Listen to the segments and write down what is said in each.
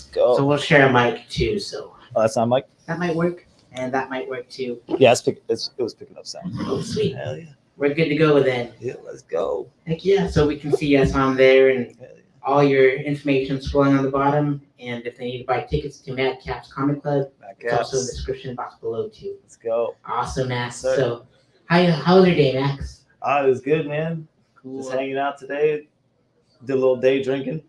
go. So we'll share a mic too. So That's not Mike. that might work, and that might work too. Yeah, it was picking up sound. Oh, sweet. Hell yeah. We're good to go then. Yeah, let's go. Heck yeah. So we can see us on there and all your information scrolling on the bottom. And if they need to buy tickets to Madcaps Comic Club, it's also in the description box below too. Let's go. Awesome, Max. Yes, so how was your day, Max? It was good, man. Cool. Just hanging out today. Did a little day drinking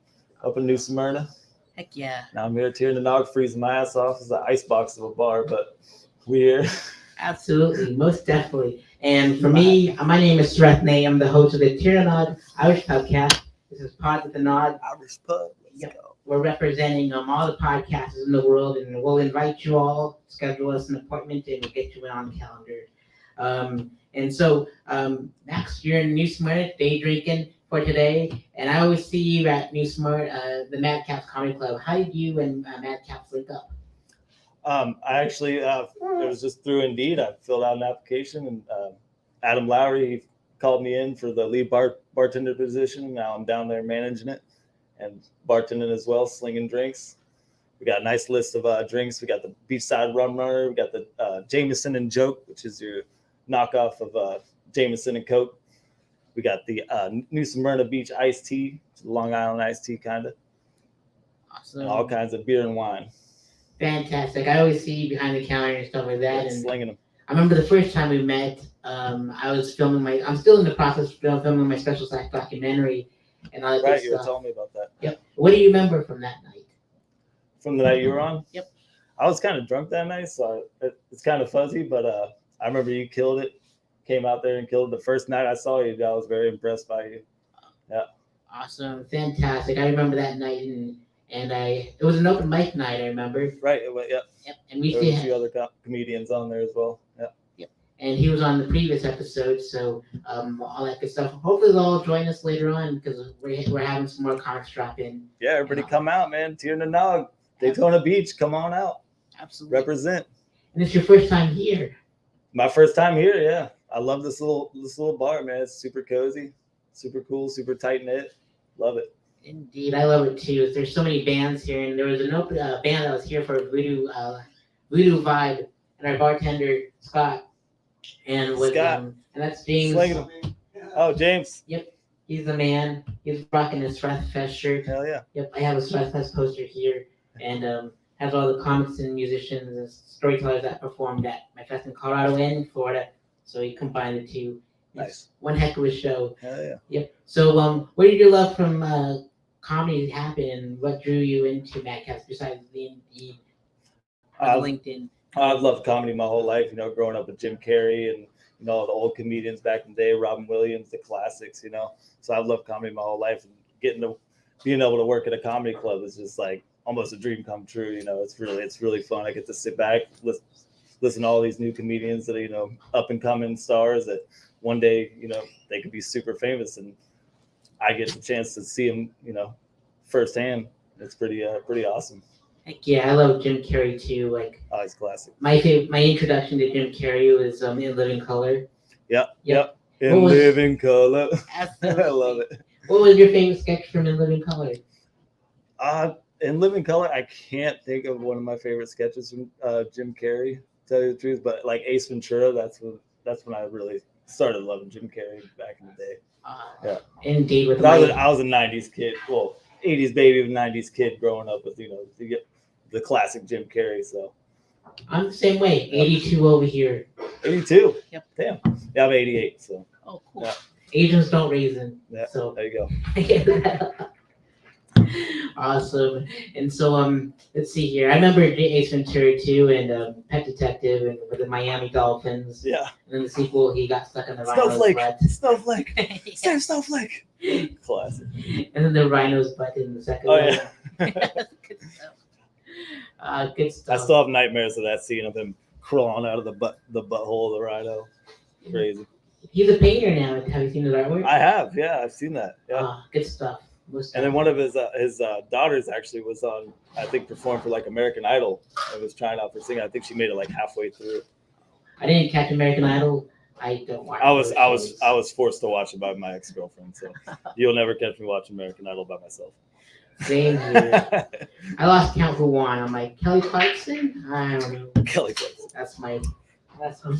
up in New Smyrna. Heck yeah. Now I'm here in the nOg, freezing my ass off. It's an icebox of a bar, but we're here. Absolutely, most definitely. And for me, my name is Srethne. I'm the host of the nOg Irish Pubcast. This is Pod with the Nod. Irish Pub. Let's go. We're representing all the podcasts in the world, and we'll invite you all, schedule us an appointment, and we'll get you in on the calendar. And so, Max, you're in New Smyrna, day drinking for today, and I always see you at New Smyrna, the Madcaps Comedy Club. How did you and Madcaps link up? I actually, it was just through Indeed. I filled out an application, and Adam Lowry called me in for the lead bartender position. Now I'm down there managing it and bartending as well, slinging drinks. We got a nice list of drinks. We got the Beachside Rum Runner. We got the Jameson and Joke, which is your knockoff of Jameson and Coke. We got the New Smyrna Beach Iced Tea, Long Island iced tea kind of. Awesome. And all kinds of beer and wine. Fantastic. I always see you behind the counter and stuff like that. Yeah, and slinging them. I remember the first time we met, I was filming I'm still in the process of filming my special science documentary. And all that Right, you were stuff. telling me about that. Yep. What do you remember from that night? From the night you were on? Yep. I was kind of drunk that night, so it's kind of fuzzy, but I remember you killed it. Came out there and killed it. The first night I saw you, I was very impressed by you. Yeah. Awesome. Fantastic. I remember that night, and it was an open mic night, I remember. Right, yeah. Yep. And we there were a few other comedians on there as well. Yeah. Yep. And he was on the previous episode, so all that good stuff. Hopefully they'll all join us later on because we're having some more comics drop in. Yeah, everybody come out, man. Tear in the Nog. Daytona Beach, come on out. Absolutely. Represent. And it's your first time here. My first time here, yeah. I love this little bar, man. It's super cozy, super cool, super tight knit. Love it. Indeed, I love it too. There's so many bands here, and there was an open band that was here for Voodoo Vibe, and our bartender Scott, and and that's James. Oh, James. Yep, he's the man. He's rocking his Strathfest shirt. Hell yeah. Yep, I have a Strathfest poster here, and has all the comics and musicians and storytellers that performed at my fest in Colorado and Florida. So he combined the two. Nice. One heck of a show. Hell yeah. Yep. So where did your love from comedy happen, and what drew you into Madcaps besides the Indeed, LinkedIn? I've loved comedy my whole life. Growing up with Jim Carrey and the old comedians back in the day, Robin Williams, the classics. So I've loved comedy my whole life, and being able to work at a comedy club is just like almost a dream come true. It's really fun. I get to sit back, listen to all these new comedians that are, up and coming stars that one day, they could be super famous, and I get the chance to see them, firsthand. It's pretty awesome. Heck yeah, I love Jim Carrey too. Oh, he's classic. My introduction to Jim Carrey was In Living Color. Yep. In Living Color. Absolutely. I love it. What was your favorite sketch from In Living Color? In Living Color, I can't think of one of my favorite sketches from Jim Carrey, to tell you the truth, but like Ace Ventura, that's when I really started loving Jim Carrey back in the day. Yeah. Indeed. I was a 90s kid. Well, 80s baby, 90s kid growing up with, the classic Jim Carrey. So I'm the same way. 82 over here. 82? Yep. Damn. Yeah, I'm 88. So. Oh, cool. Yeah. Asians don't raisin. Yeah. So there you go. Awesome. And so let's see here. I remember Ace Ventura too, and Pet Detective, and with the Miami Dolphins. Yeah. And then the sequel, he got stuck in the rhino's butt. Snowflake. Save Snowflake. Classic. And then the rhino's butt in the second one. Yeah. Good stuff. Good stuff. I still have nightmares of that scene of him crawling out of the butthole of the rhino. Crazy. He's a painter now. Have you seen his artwork? I have. Yeah, I've seen that. Yeah. Good stuff. And then one of his daughters actually was on, I think, performed for like American Idol and was trying out for singing. I think she made it like halfway through. I didn't catch American Idol. I don't watch. I was forced to watch it by my ex-girlfriend, so you'll never catch me watching American Idol by myself. Same here. I lost count for one. I'm like, Kelly Clarkson? I don't know. Kelly Clarkson. That's my.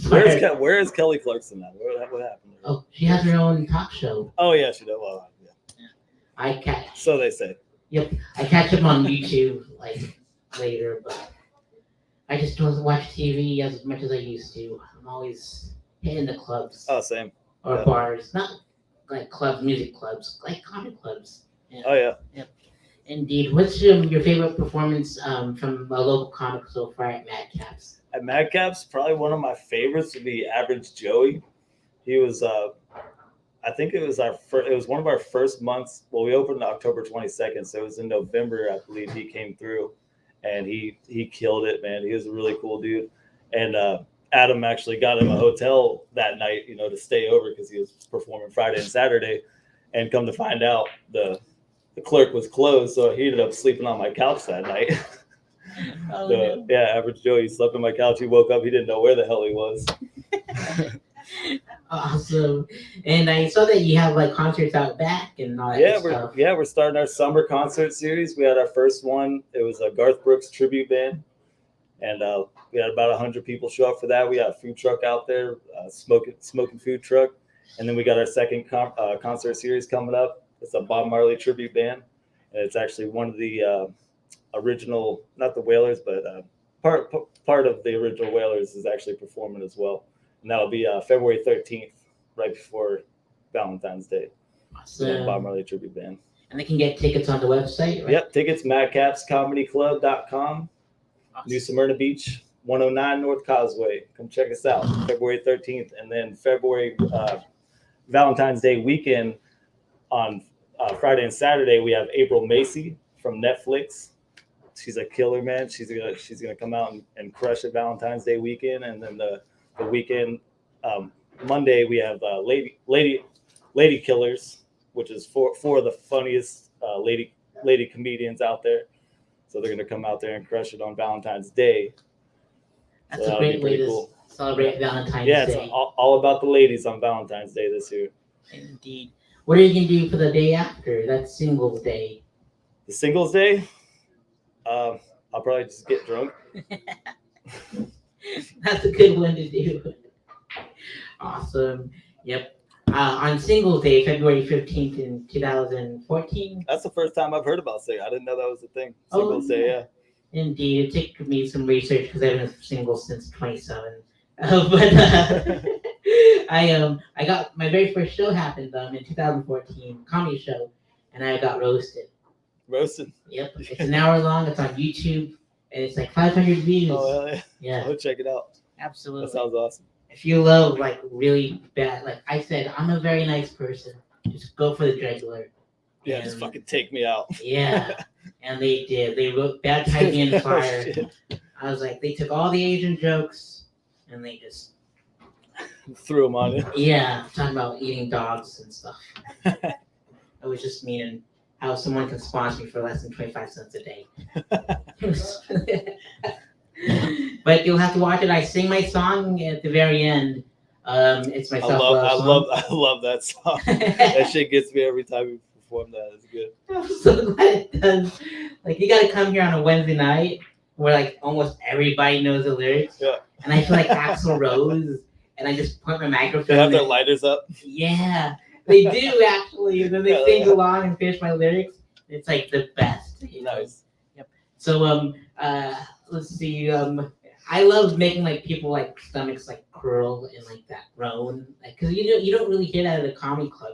Where is Kelly Clarkson now? What happened? To her? Oh, she has her own talk show. Oh yeah, she does. Well, yeah. I catch. So they say. Yep, I catch them on YouTube like later, but I just don't watch TV as much as I used to. I'm always hitting the clubs. Oh, same. Or bars, not like clubs, music clubs, like comic clubs. Yeah. Oh yeah. Yep. Indeed. What's your favorite performance from a local comic so far at Madcaps? At Madcaps, probably one of my favorites would be Average Joey. He was, I think it was it was one of our first months. Well, we opened October 22nd, so it was in November, I believe he came through, and he killed it, man. He was a really cool dude, and Adam actually got him a hotel that night, to stay over because he was performing Friday and Saturday, and come to find out the clerk was closed, so he ended up sleeping on my couch that night. Oh, So, yeah, Average Joe, he slept on my couch. He woke up, he didn't know where the hell he was. Awesome. And I saw that you have like concerts out back and all that stuff. We're starting our summer concert series. We had our first one. It was a Garth Brooks tribute band, and we had about 100 people show up for that. We got a food truck out there, smoking food truck, and then we got our second concert series coming up. It's a Bob Marley tribute band, and it's actually one of the original, not the Wailers, but part of the original Wailers is actually performing as well. And that'll be February 13th, right before Valentine's Day. Awesome. Bob Marley tribute band. And they can get tickets on the website, right? Yep, tickets, madcapscomedyclub.com. Awesome. New Smyrna Beach, 109 North Causeway. Come check us out, February 13th. And then February, Valentine's Day weekend on Friday and Saturday, we have April Macy from Netflix. She's a killer, man. She's gonna come out and crush it Valentine's Day weekend. And then the weekend, Monday, we have Lady Killers, which is four of the funniest lady comedians out there. So they're gonna come out there and crush it on Valentine's Day. That's a great way to celebrate Valentine's Day. Yeah, it's all about the ladies on Valentine's Day this year. Indeed. What are you gonna do for the day after? That's Singles Day. The Singles Day? I'll probably just get drunk. That's a good one to do. Awesome. Yep. On Singles Day, February 15th in 2014. That's the first time I've heard about Singles. I didn't know that was a thing. Singles Day, yeah. Indeed. It took me some research because I've been single since 27. But I got my very first show happened in 2014, comedy show, and I got roasted. Roasted? Yep. It's an hour long. It's on YouTube, and it's like 500 views. Oh, yeah. Yeah. I'll check it out. Absolutely. That sounds awesome. If you love like really bad, like I said, I'm a very nice person. Just go for the jugular. Yeah, just fucking take me out. Yeah. And they did. They wrote baptized me in fire. I was like, they took all the Asian jokes and they just threw them on you. Yeah, talking about eating dogs and stuff. It was just mean and how someone can sponsor me for less than 25 cents a day. But you'll have to watch it. I sing my song at the very end. It's my self-love song. I love that song. That shit gets me every time we perform that. It's good. I'm so glad it does. Like, you got to come here on a Wednesday night where like almost everybody knows the lyrics. Yeah. And I feel like Axl Rose, and I just point my microphone. They have their lighters up. Yeah, they do actually. And then they sing along and finish my lyrics. It's like the best. Nice. Yep. So let's see. I love making like people like stomachs like curl and like that groan, like because you don't really hear that at a comedy club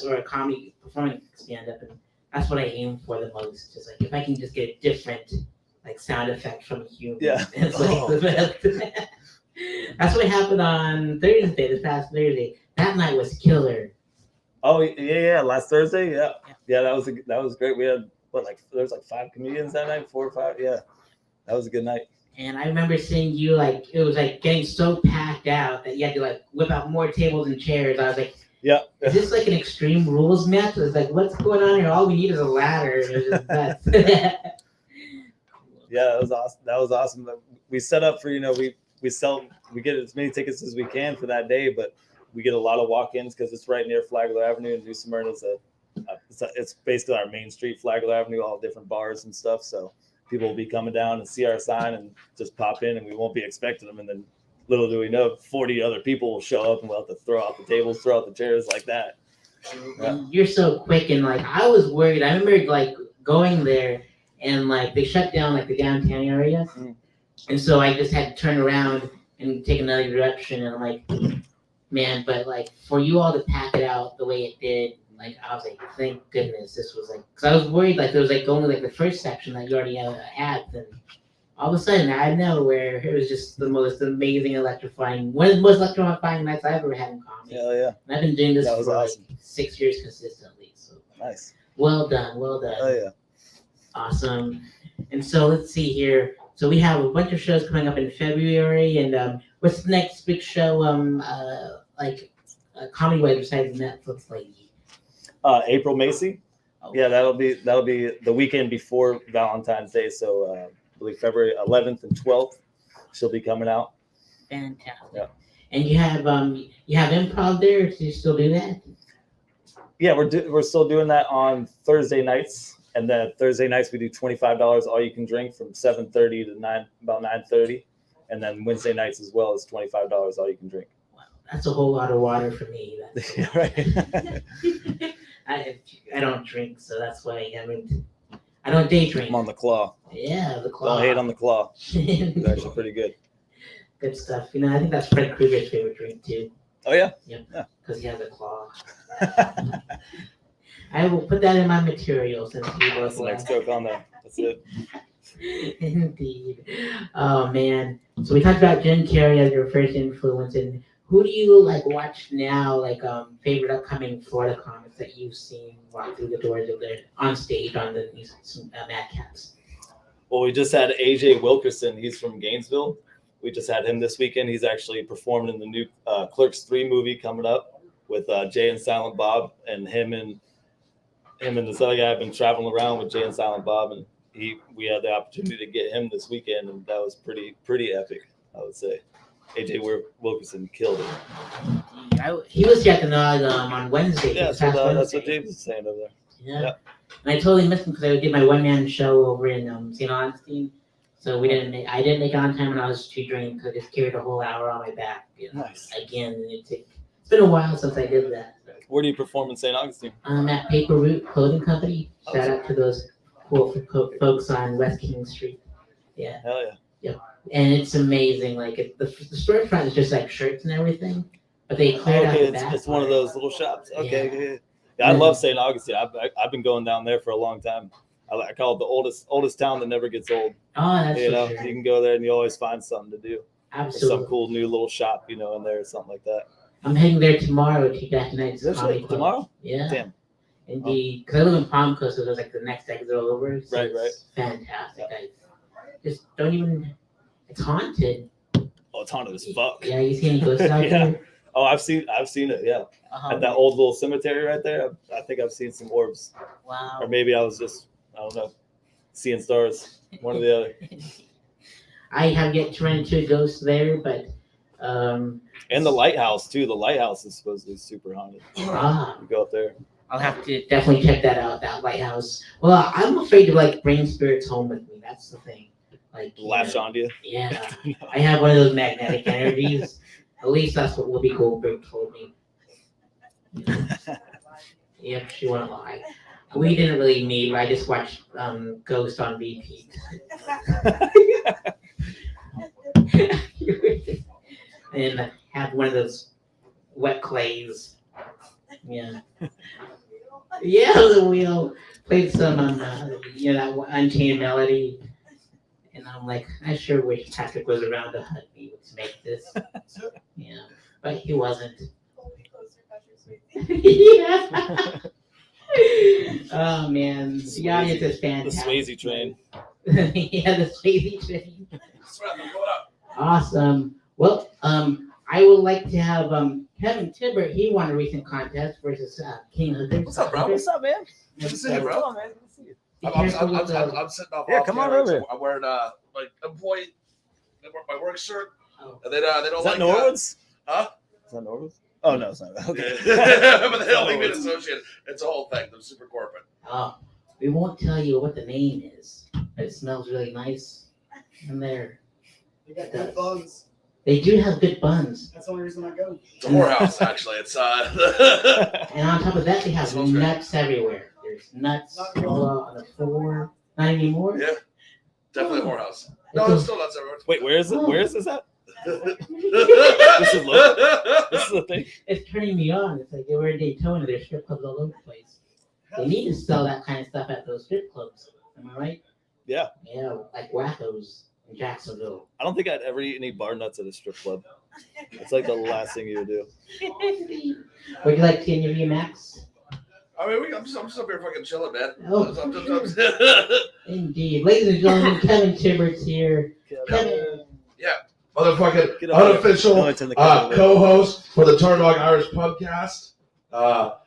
or a comedy performing stand up, and that's what I aim for the most. Just like if I can just get a different like sound effect from a human, it's like the best. That's what happened on Thursday, this past Thursday. That night was killer. Oh yeah, last Thursday, yeah, that was great. We had there was like 5 comedians that night, 4 or 5, yeah, that was a good night. And I remember seeing you like it was like getting so packed out that you had to like whip out more tables and chairs. I was like, yeah, is this like an Extreme Rules match? I was like, what's going on here? All we need is a ladder. It was just nuts. Yeah, that was awesome. We set up for we get as many tickets as we can for that day, but we get a lot of walk-ins because it's right near Flagler Avenue, and New Smyrna is It's basically our main street, Flagler Avenue, all different bars and stuff. So people will be coming down and see our sign and just pop in, and we won't be expecting them. And then little do we know, 40 other people will show up, and we'll have to throw out the tables, throw out the chairs like that. Yeah. You're so quick, and like I was worried. I remember like going there, and like they shut down like the downtown area, and so I just had to turn around and take another direction. And like, man, but like for you all to pack it out the way it did, like I was like, thank goodness this was like, because I was worried like there was like only like the first section that you already had, then all of a sudden out of nowhere it was just the most amazing, electrifying, one of the most electrifying nights I've ever had in comedy. Hell yeah! And I've been doing this for awesome. like 6 years consistently. So nice. Well done. Oh yeah. Awesome. And so let's see here. So we have a bunch of shows coming up in February, and what's the next big show? Comedy-wise besides Netflix, like April Macy. Oh. Yeah, that'll be the weekend before Valentine's Day. So I believe February 11th and 12th, she'll be coming out. Fantastic. Yeah. And you have improv there. Do you still do that? Yeah, we're still doing that on Thursday nights, and then Thursday nights we do $25 all you can drink from 7:30 to about 9:30, and then Wednesday nights as well as $25 all you can drink. Wow, that's a whole lot of water for me. Yeah, right. I don't drink, so that's why I don't day drink. I'm on the claw. Yeah, the claw. Don't hate on the claw. It's actually pretty good. Good stuff. I think that's Fred Krueger's favorite drink too. Oh yeah. Yep. Because he has a claw. I will put that in my material since he was That's the next joke on there. That's it. Indeed. Oh man. So we talked about Jim Carrey as your first influence, and who do you like watch now? Like favorite upcoming Florida comics that you've seen walk through the doors of there on stage on the Madcaps? Well, we just had AJ Wilkerson. He's from Gainesville. We just had him this weekend. He's actually performing in the new Clerks 3 movie coming up with Jay and Silent Bob, and him and this other guy have been traveling around with Jay and Silent Bob, and we had the opportunity to get him this weekend, and that was pretty epic, I would say. AJ Wilkerson killed it. He was here at the nOg on Wednesday. Yeah, that's what James was saying over there. Yeah. And I totally missed him because I did my one-man show over in St. Augustine. So I didn't make it on time, and I was too drained because I just carried a whole hour on my back. Nice. Again, it's been a while since I did that. Where do you perform in St. Augustine? I'm at Paper Root Clothing Company. Shout out to those cool folks on West King Street. Yeah. Hell yeah. Yep. And it's amazing. Like the storefront is just like shirts and everything, but they cleared out the back. It's one of those little shops. Okay. Yeah. I love St. Augustine. I've been going down there for a long time. I call it the oldest town that never gets old. Oh, that's Sure. You can go there and you always find something to do. Absolutely. Or some cool new little shop, in there or something like that. I'm heading there tomorrow to Jack Knight's Comedy Club. Tomorrow? Yeah. Damn. Indeed. Because I live in Palm Coast, so there's like the next exit over. So Right. It's fantastic. I just don't even. It's haunted. Oh, it's haunted as fuck. Yeah, you see any ghosts out there? Oh, I've seen it. Yeah. At that old little cemetery right there, I think I've seen some orbs. Wow. Or maybe I was just, I don't know, seeing stars. One or the other. I have yet to run into a ghost there, but. And the lighthouse too. The lighthouse is supposedly super haunted. You go up there. I'll have to definitely check that out. That lighthouse. Well, I'm afraid to like bring spirits home with me. That's the thing. Like Latch onto you. Yeah, I have one of those magnetic energies. At least that's what Whoopi Goldberg told me. Yep, she won't lie. We didn't really meet. I just watched Ghost on repeat. And have one of those wet clays. Yeah. Yeah, the wheel. Played some that Unchained Melody. And I'm like, I sure wish Patrick was around to hug me to make this. Yeah. But he wasn't. Yeah. Oh man. The audience is fantastic. The Swayze train. Yeah, the Swayze train. Awesome. Well, I would like to have Kevin Tibbert. He won a recent contest versus King Hunter. What's up, bro? What's up, man? Good to see you, bro. Come on, man. Good to see you. I'm sitting off. Yeah, come on over here. I'm wearing like employee, my work shirt, Oh. and they don't Is like that Norwood's? Huh? Is that Norwood's? Oh no, it's not. Okay. But they don't leave it associated. It's a whole thing. They're super corporate. We won't tell you what the name is. But it smells really nice in there. They got good buns. They do have good buns. That's the only reason I go. It's a whorehouse, actually. It's And on top of that, they have Smells great. nuts everywhere. There's nuts all on the floor. Not anymore. Yeah, definitely a whorehouse. No, there's still nuts everywhere. Wait, where is it? Where is this at? This is local? This is the thing. It's turning me on. It's like we're in Daytona. There's strip clubs all over the place. They need to sell that kind of stuff at those strip clubs. Am I right? Yeah. Yeah, like Wackos in Jacksonville. I don't think I'd ever eat any bar nuts at a strip club. It's like the last thing you would do. Would you like to get your Max? I mean, I'm just up here fucking chilling, man. Oh, Indeed. Ladies and gentlemen, Kevin Tibbert's here. Kevin. Motherfucking Get over unofficial here. Turn the camera away. co-host for the Nog Irish Pubcast,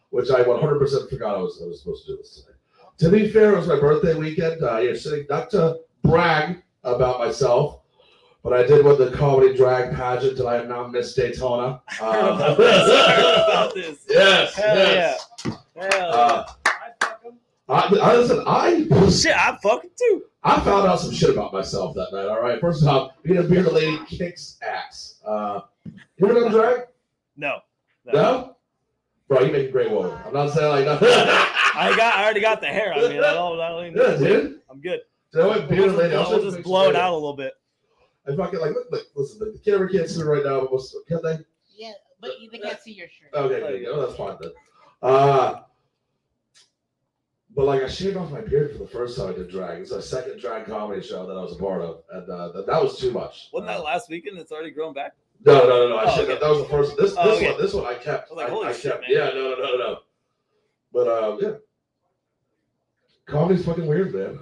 which I 100% forgot I was supposed to do this today. To be fair, it was my birthday weekend. You're sitting not to brag about myself, but I did win the comedy drag pageant, and I have now Miss Daytona. I heard about this. Yes, Hell yes. yeah. Hell Listen, Shit, I'm fucking too. I found out some shit about myself that night. All right, first off, being a bearded lady kicks ass. You ever done drag? No. No? Bro, you make a great woman. I'm not saying like no. I already got the hair. I mean, I don't even Yeah, dude. I'm good. So I went bearded lady. I'll just blow it out a little bit. I fucking like look, listen, the camera can't see me right now, but can they? Yeah, but they can't see your shirt. Okay, there you go. That's fine then. But like I shaved off my beard for the first time I did drag. It's a second drag comedy show that I was a part of, and that was too much. Wasn't that last weekend? It's already grown back. No. Okay. That was the first. This one I kept. I was like, holy shit, kept. man. Yeah, no. But yeah, comedy's fucking weird, man.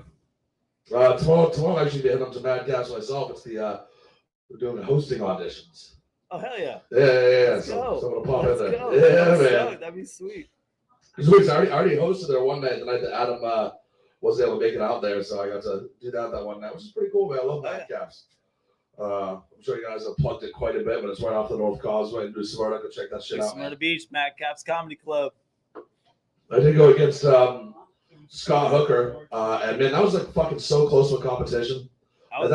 Tomorrow I'm actually heading up to Madcaps myself. It's we're doing hosting auditions. Oh hell yeah. Yeah. Let's So go. I'm gonna pop Let's in there. go. Yeah, Let's man. go. That'd be sweet. Because I already hosted there one night, the night that Adam wasn't able to make it out there, so I got to do that one night, which is pretty cool, man. I love Madcaps. I'm sure you guys have plugged it quite a bit, but it's right off the North Causeway in New Smyrna. Go check that shit out. Smyrna Beach, Madcaps Comedy Club. I did go against Scott Hooker, and man, that was like fucking so close to a competition. I was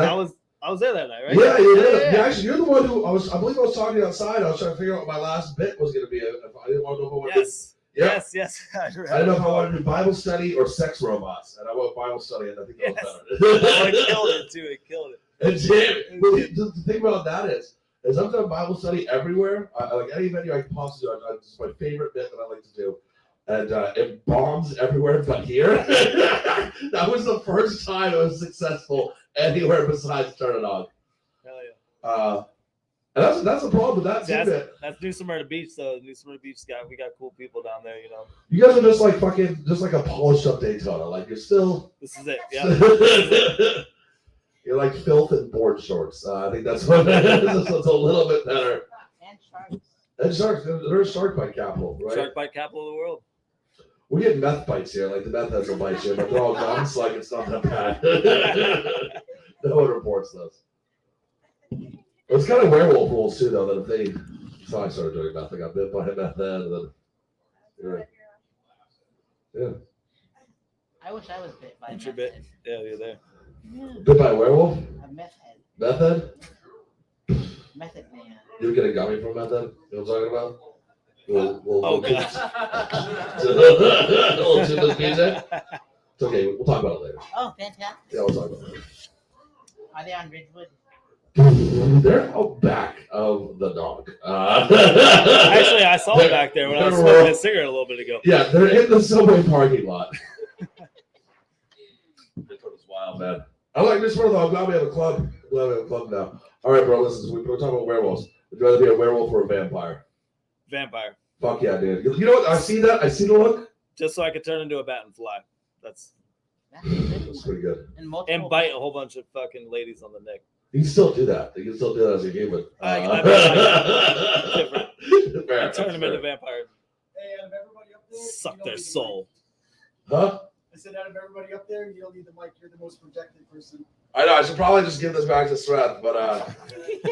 there that night, right? Yeah, you did. Yeah. Yeah, actually, you're the one who I believe I was talking to you outside. I was trying to figure out what my last bit was going to be. If I didn't want to know if I wanted Yes. Yeah. Yes. I didn't know if I wanted to do Bible study or sex robots, and I went Bible study, and I think that was Oh, better. it killed it too. It killed it. It did. Well, the thing about that is I've done Bible study everywhere. Like any venue I can possibly do, it's my favorite bit that I like to do. And it bombs everywhere but here. That was the first time it was successful anywhere besides Turn It On. Hell yeah. And that's the problem with that too. That's New Smyrna Beach, though. New Smyrna Beach we got cool people down there, you know. You guys are just like a polished up Daytona. Like you're still. This is it. Yeah. You're like filth and board shorts. I think that's what it is. It's a little bit better. And sharks. And sharks. They're a shark bite capital, right? Shark bite capital of the world. We get meth bites here. Like the meth has a bite here, but they're all guns. Like it's not that bad. No one reports those. It's kind of werewolf rules too, though. That if they, so I started doing meth. I got bit by a meth head, and then yeah. I wish I was bit by a Ain't your meth bit? head. Yeah, you're there. Bit by a werewolf? A meth head. Meth head? Method man. You would get a gummy from meth head? You know what I'm talking about? Oh gosh. A little too much music. It's okay. We'll talk about it later. Oh, fantastic. Yeah, we'll talk about it later. Are they on Ridgewood? They're out back of the dog. Actually, I saw it back there when I was smoking a cigarette a little bit ago. Yeah, they're in the subway parking lot. This one is wild, man. I like this one though. I'm glad we have a club. I'm glad we have a club now. All right, bro. Listen, we're talking about werewolves. Would you rather be a werewolf or a vampire? Vampire. Fuck yeah, dude. You know what? I see that. I see the look. Just so I could turn into a bat and fly. That's That's pretty good. and bite a whole bunch of fucking ladies on the neck. You can still do that. You can still do that as a human. Different. I turn them into vampires. Hey, out of everybody up there, Suck you don't their need the soul. Huh? I said, out of everybody up there, you don't need the mic. You're the most protected person. I know. I should probably just give this back to Sreth, but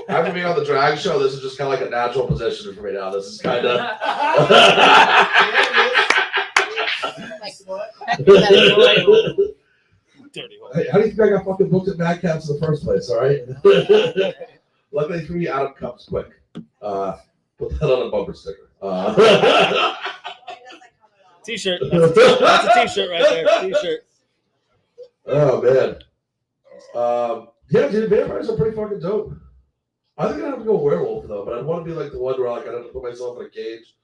After being on the drag show, this is just kind of like a natural position for me now. This is kind of. Dirty hole. Hey, how do you think I got fucking booked at Madcaps in the first place? All right. Luckily for you, Adam comes quick. Put that on a bumper sticker. T-shirt. That's a T-shirt right there. T-shirt. Oh man. Yeah, dude, vampires are pretty fucking dope. I think I'd have to go werewolf though, but I'd want to be like the one where like I'd have to put myself in a cage,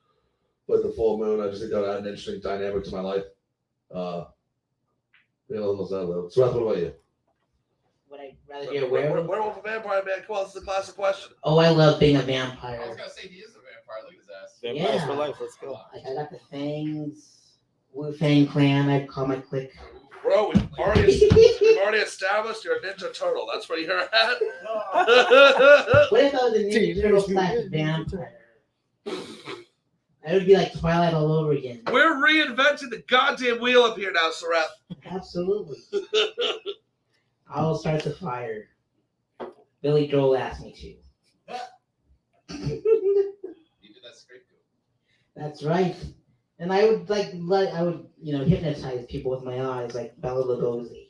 like the full moon. I just think that would add an interesting dynamic to my life. Almost that little. So, what about you? Would I rather be a werewolf? Werewolf or vampire, man? Come on, this is a classic question. Oh, I love being a I was vampire. gonna say he is a vampire. Look at his ass. Vampires Yeah. for life. Let's go. Like, I got the fangs, Wu-Fang Clan. I call my clique. Bro, we've already established you're a Ninja Turtle. That's where you're at. What if I was a Ninja Turtle / vampire? That would be like Twilight all over again. We're reinventing the goddamn wheel up here now, Sarath. Absolutely. I'll start the fire. Billy Joel asked me to. He did that straight to him. That's right. And I would hypnotize people with my eyes like Bela Lugosi.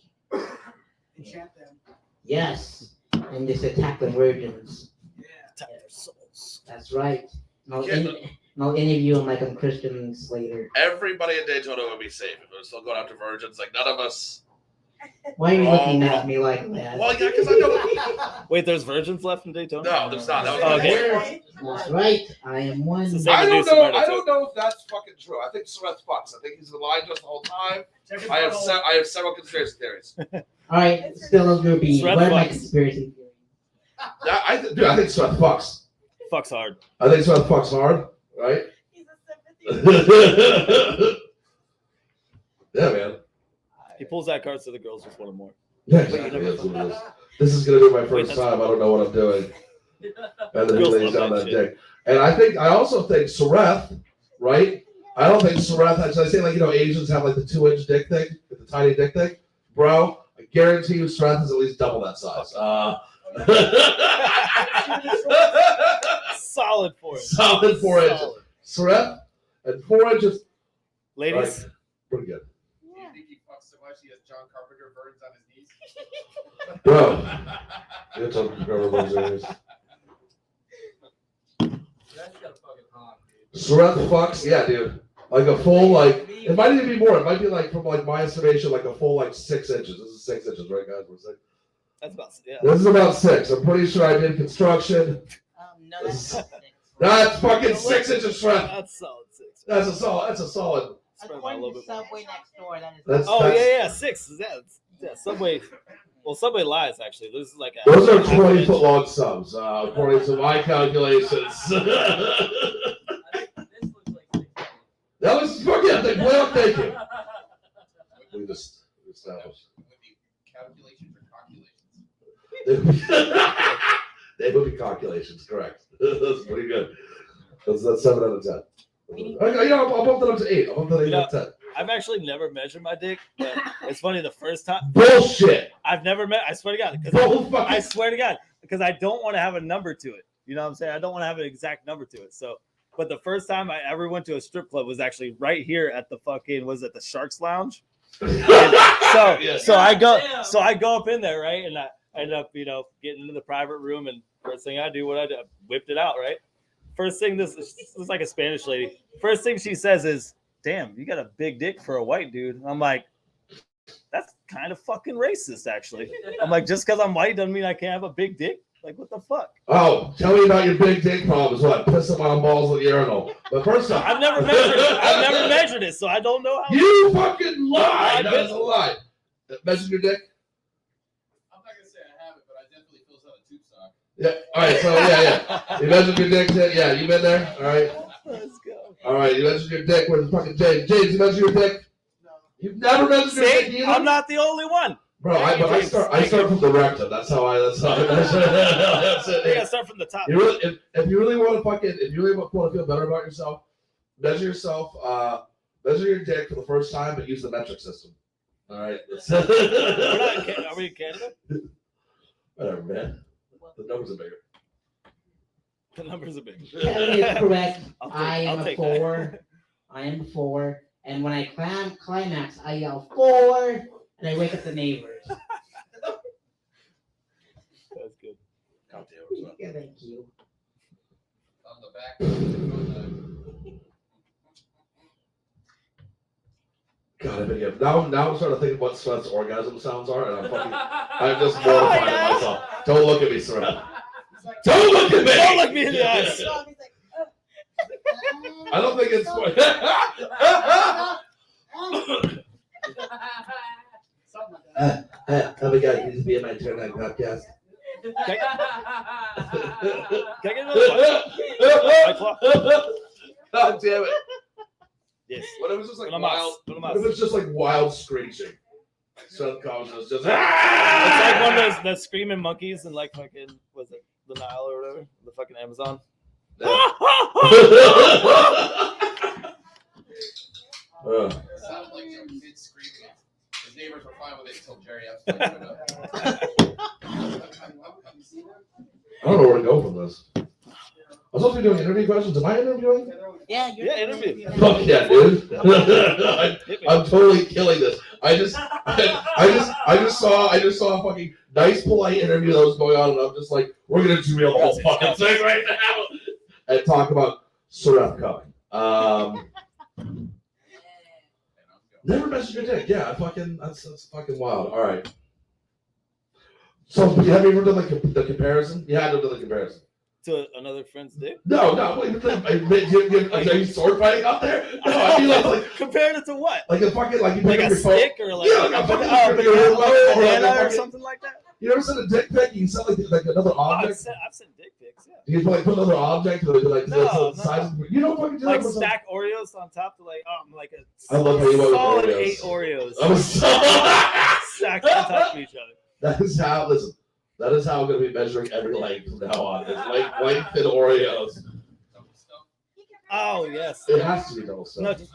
Enchant them. Yes. And just attack the virgins. Yeah. Attack their souls. That's right. And I'll, Yeah. I'll interview him like I'm Christian Slater. Everybody in Daytona would be safe if it was still going after virgins. Like, none of us. Why are you looking at me like that? Well, yeah, because I know. Wait, there's virgins left in Daytona? No, there's not. That was Oh, okay. okay. That's right. I am one. It's the same. I don't Producer know. might have I don't know if that's fucking true. I think Sarath fucks. I think he's lying to us the whole time. I have several conspiracy theories. All right, still a groupie. Shred What are my fucks. conspiracy theories? Yeah, I think Sarath fucks. Fuck's hard. I think Sarath fucks hard, right? He's a sympathy. Yeah, man. He pulls that card so the girls just want him more. Yeah, exactly. That's what it is. This is gonna be my first time. I don't know what I'm doing. And then he Girls lays love down that that shit. dick. And I also think Sarath, right? I don't think Sarath. I say like Asians have like the 2-inch dick thing, the tiny dick thing, bro. I guarantee you, Sarath is at least double that size. Solid for it. Solid 4 inches. Solid. Sarath at 4 inches, Ladies, right, pretty good, You think he fucks so much he has John Carpenter burns on his knees? bro. You're talking about those. That's got a fucking hot, dude. Sarath fucks, yeah, dude. Like a full, like, it might even be more. It might be like, from like my estimation, like a full, like 6 inches. This is 6 inches, right, guys? We're 6. that's about This is about 6. I'm pretty sure I did construction. No, that's six. That's fucking 6 inches, Sarath. That's solid 6. That's a solid. Spread them out a little bit more. Subway next door, that is. That's, Oh that's, yeah, 6. Yeah, Subway. Well, Subway lies actually. This is like a Those are half an 20 inch. foot long subs, according to my calculations. That was fucking, well, thank you. We just established. Would be calculations or calculations? They would be calculations, correct. That's pretty good. That's 7 out of 10. I'll bump that up to 8. I'll bump that 8 out of 10. I've actually never measured my dick, but it's funny. The first time Bullshit. I've never met. I swear to God, because I swear to God, because I don't want to have a number to it. You know what I'm saying? I don't want to have an exact number to it. So, but the first time I ever went to a strip club was actually right here at the fucking the Sharks Lounge. So I go up in there, right, and I end up getting into the private room, and first thing I do, I whipped it out, right. First thing, this is like a Spanish lady. First thing she says is, "Damn, you got a big dick for a white dude." I'm like, that's kind of fucking racist, actually. I'm like, just because I'm white doesn't mean I can't have a big dick. Like, what the fuck? Oh, tell me about your big dick problems. What? Pissing my balls with the urinal. But first off, I've never measured it, so I don't know how. You fucking lied. That was a lie. Measure your dick. I'm not gonna say I have it, but I definitely fills out a tube sock. Yeah. All right. So yeah. You measured your dick. Yeah. You been there? All right. Let's go. All right. You measured your dick. Where's the fucking James? James, you measured your dick? No. You've never measured your dick See, either? I'm not the only one. Bro, I start from the rectum. That's how I measure. That's I think I it. start from the top. You really, if you really want to want to feel better about yourself, measure your dick for the first time, but use the metric system. All right. We're not in Canada. Are we in Canada? Whatever, man. The numbers are bigger. The numbers are big. Kevin is correct. I am I'll a take 4. I am a 4. And when I climax, I yell 4, and I wake up the neighbors. That's good. God damn it. Yeah, thank you. On the back. God, I bet now I'm starting to think of what Seth's orgasm sounds are, and I'm just mortified at myself. Don't look at me, Seth. Don't look at me! Don't look me in the eyes. I don't think it's funny. Have a guy needs to be in my Internet podcast. Can I get another White Claw? God damn it. Yes. What if it was just like Una wild? más, una What if más. it's just like wild screeching? Seth comes and it's just. It's like one of those screaming monkeys in like fucking, was it the Nile or whatever? The fucking Amazon. Sounds like some kid screaming. His neighbors were fine with it until Jerry Epstein showed up. I don't know where to go from this. I'm supposed to be doing interview questions. Am I interviewing? Yeah, Yeah, interview. Fuck yeah, dude. I'm totally killing this. I just saw a fucking nice, polite interview that was going on, and I'm just like, we're gonna derail the whole fucking thing right now and talk about Suref coming. Never messaged your dick. Yeah, that's fucking wild. All right. So, have you ever done the comparison? Yeah, I've done the comparison. To another friend's dick? No. Wait, are you sword fighting out there? No, I mean like Compared it to what? like a fucking like you Like pick a up your phone. stick or like, Yeah, like a fucking banana or something like that? You ever send a dick pic? You send like another Oh, I've object. sent dick pics, yeah. You like put another object to like No, the size. You don't fucking do Like that. stack Oreos on top of like like a I love how you went with solid Oreos. 8 Oreos I'm stacked on top of each other. That is how. Listen. That is how I'm going to be measuring every length from now on. It's length and Oreos. Oh yes. It has to be double stuff. No, just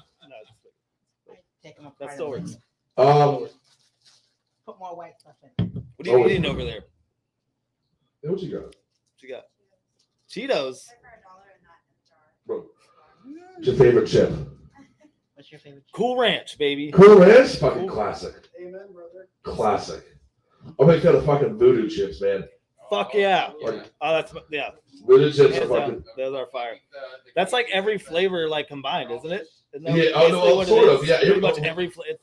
Take them apart. that still works. Put more white stuff in. What are you eating over there? Hey, what you got? What you got? Cheetos. Bro, what's your favorite chip? What's your favorite? Cool Ranch, baby. Cool Ranch? Fucking classic. Amen, brother. Classic. I'm a big fan of fucking voodoo chips, man. Fuck yeah. Oh, that's yeah. Voodoo chips are Hands fucking. down. Those are fire. That's like every flavor like combined, isn't it? Isn't that Yeah, basically well, what it sort is? of, yeah. Pretty much every flavor.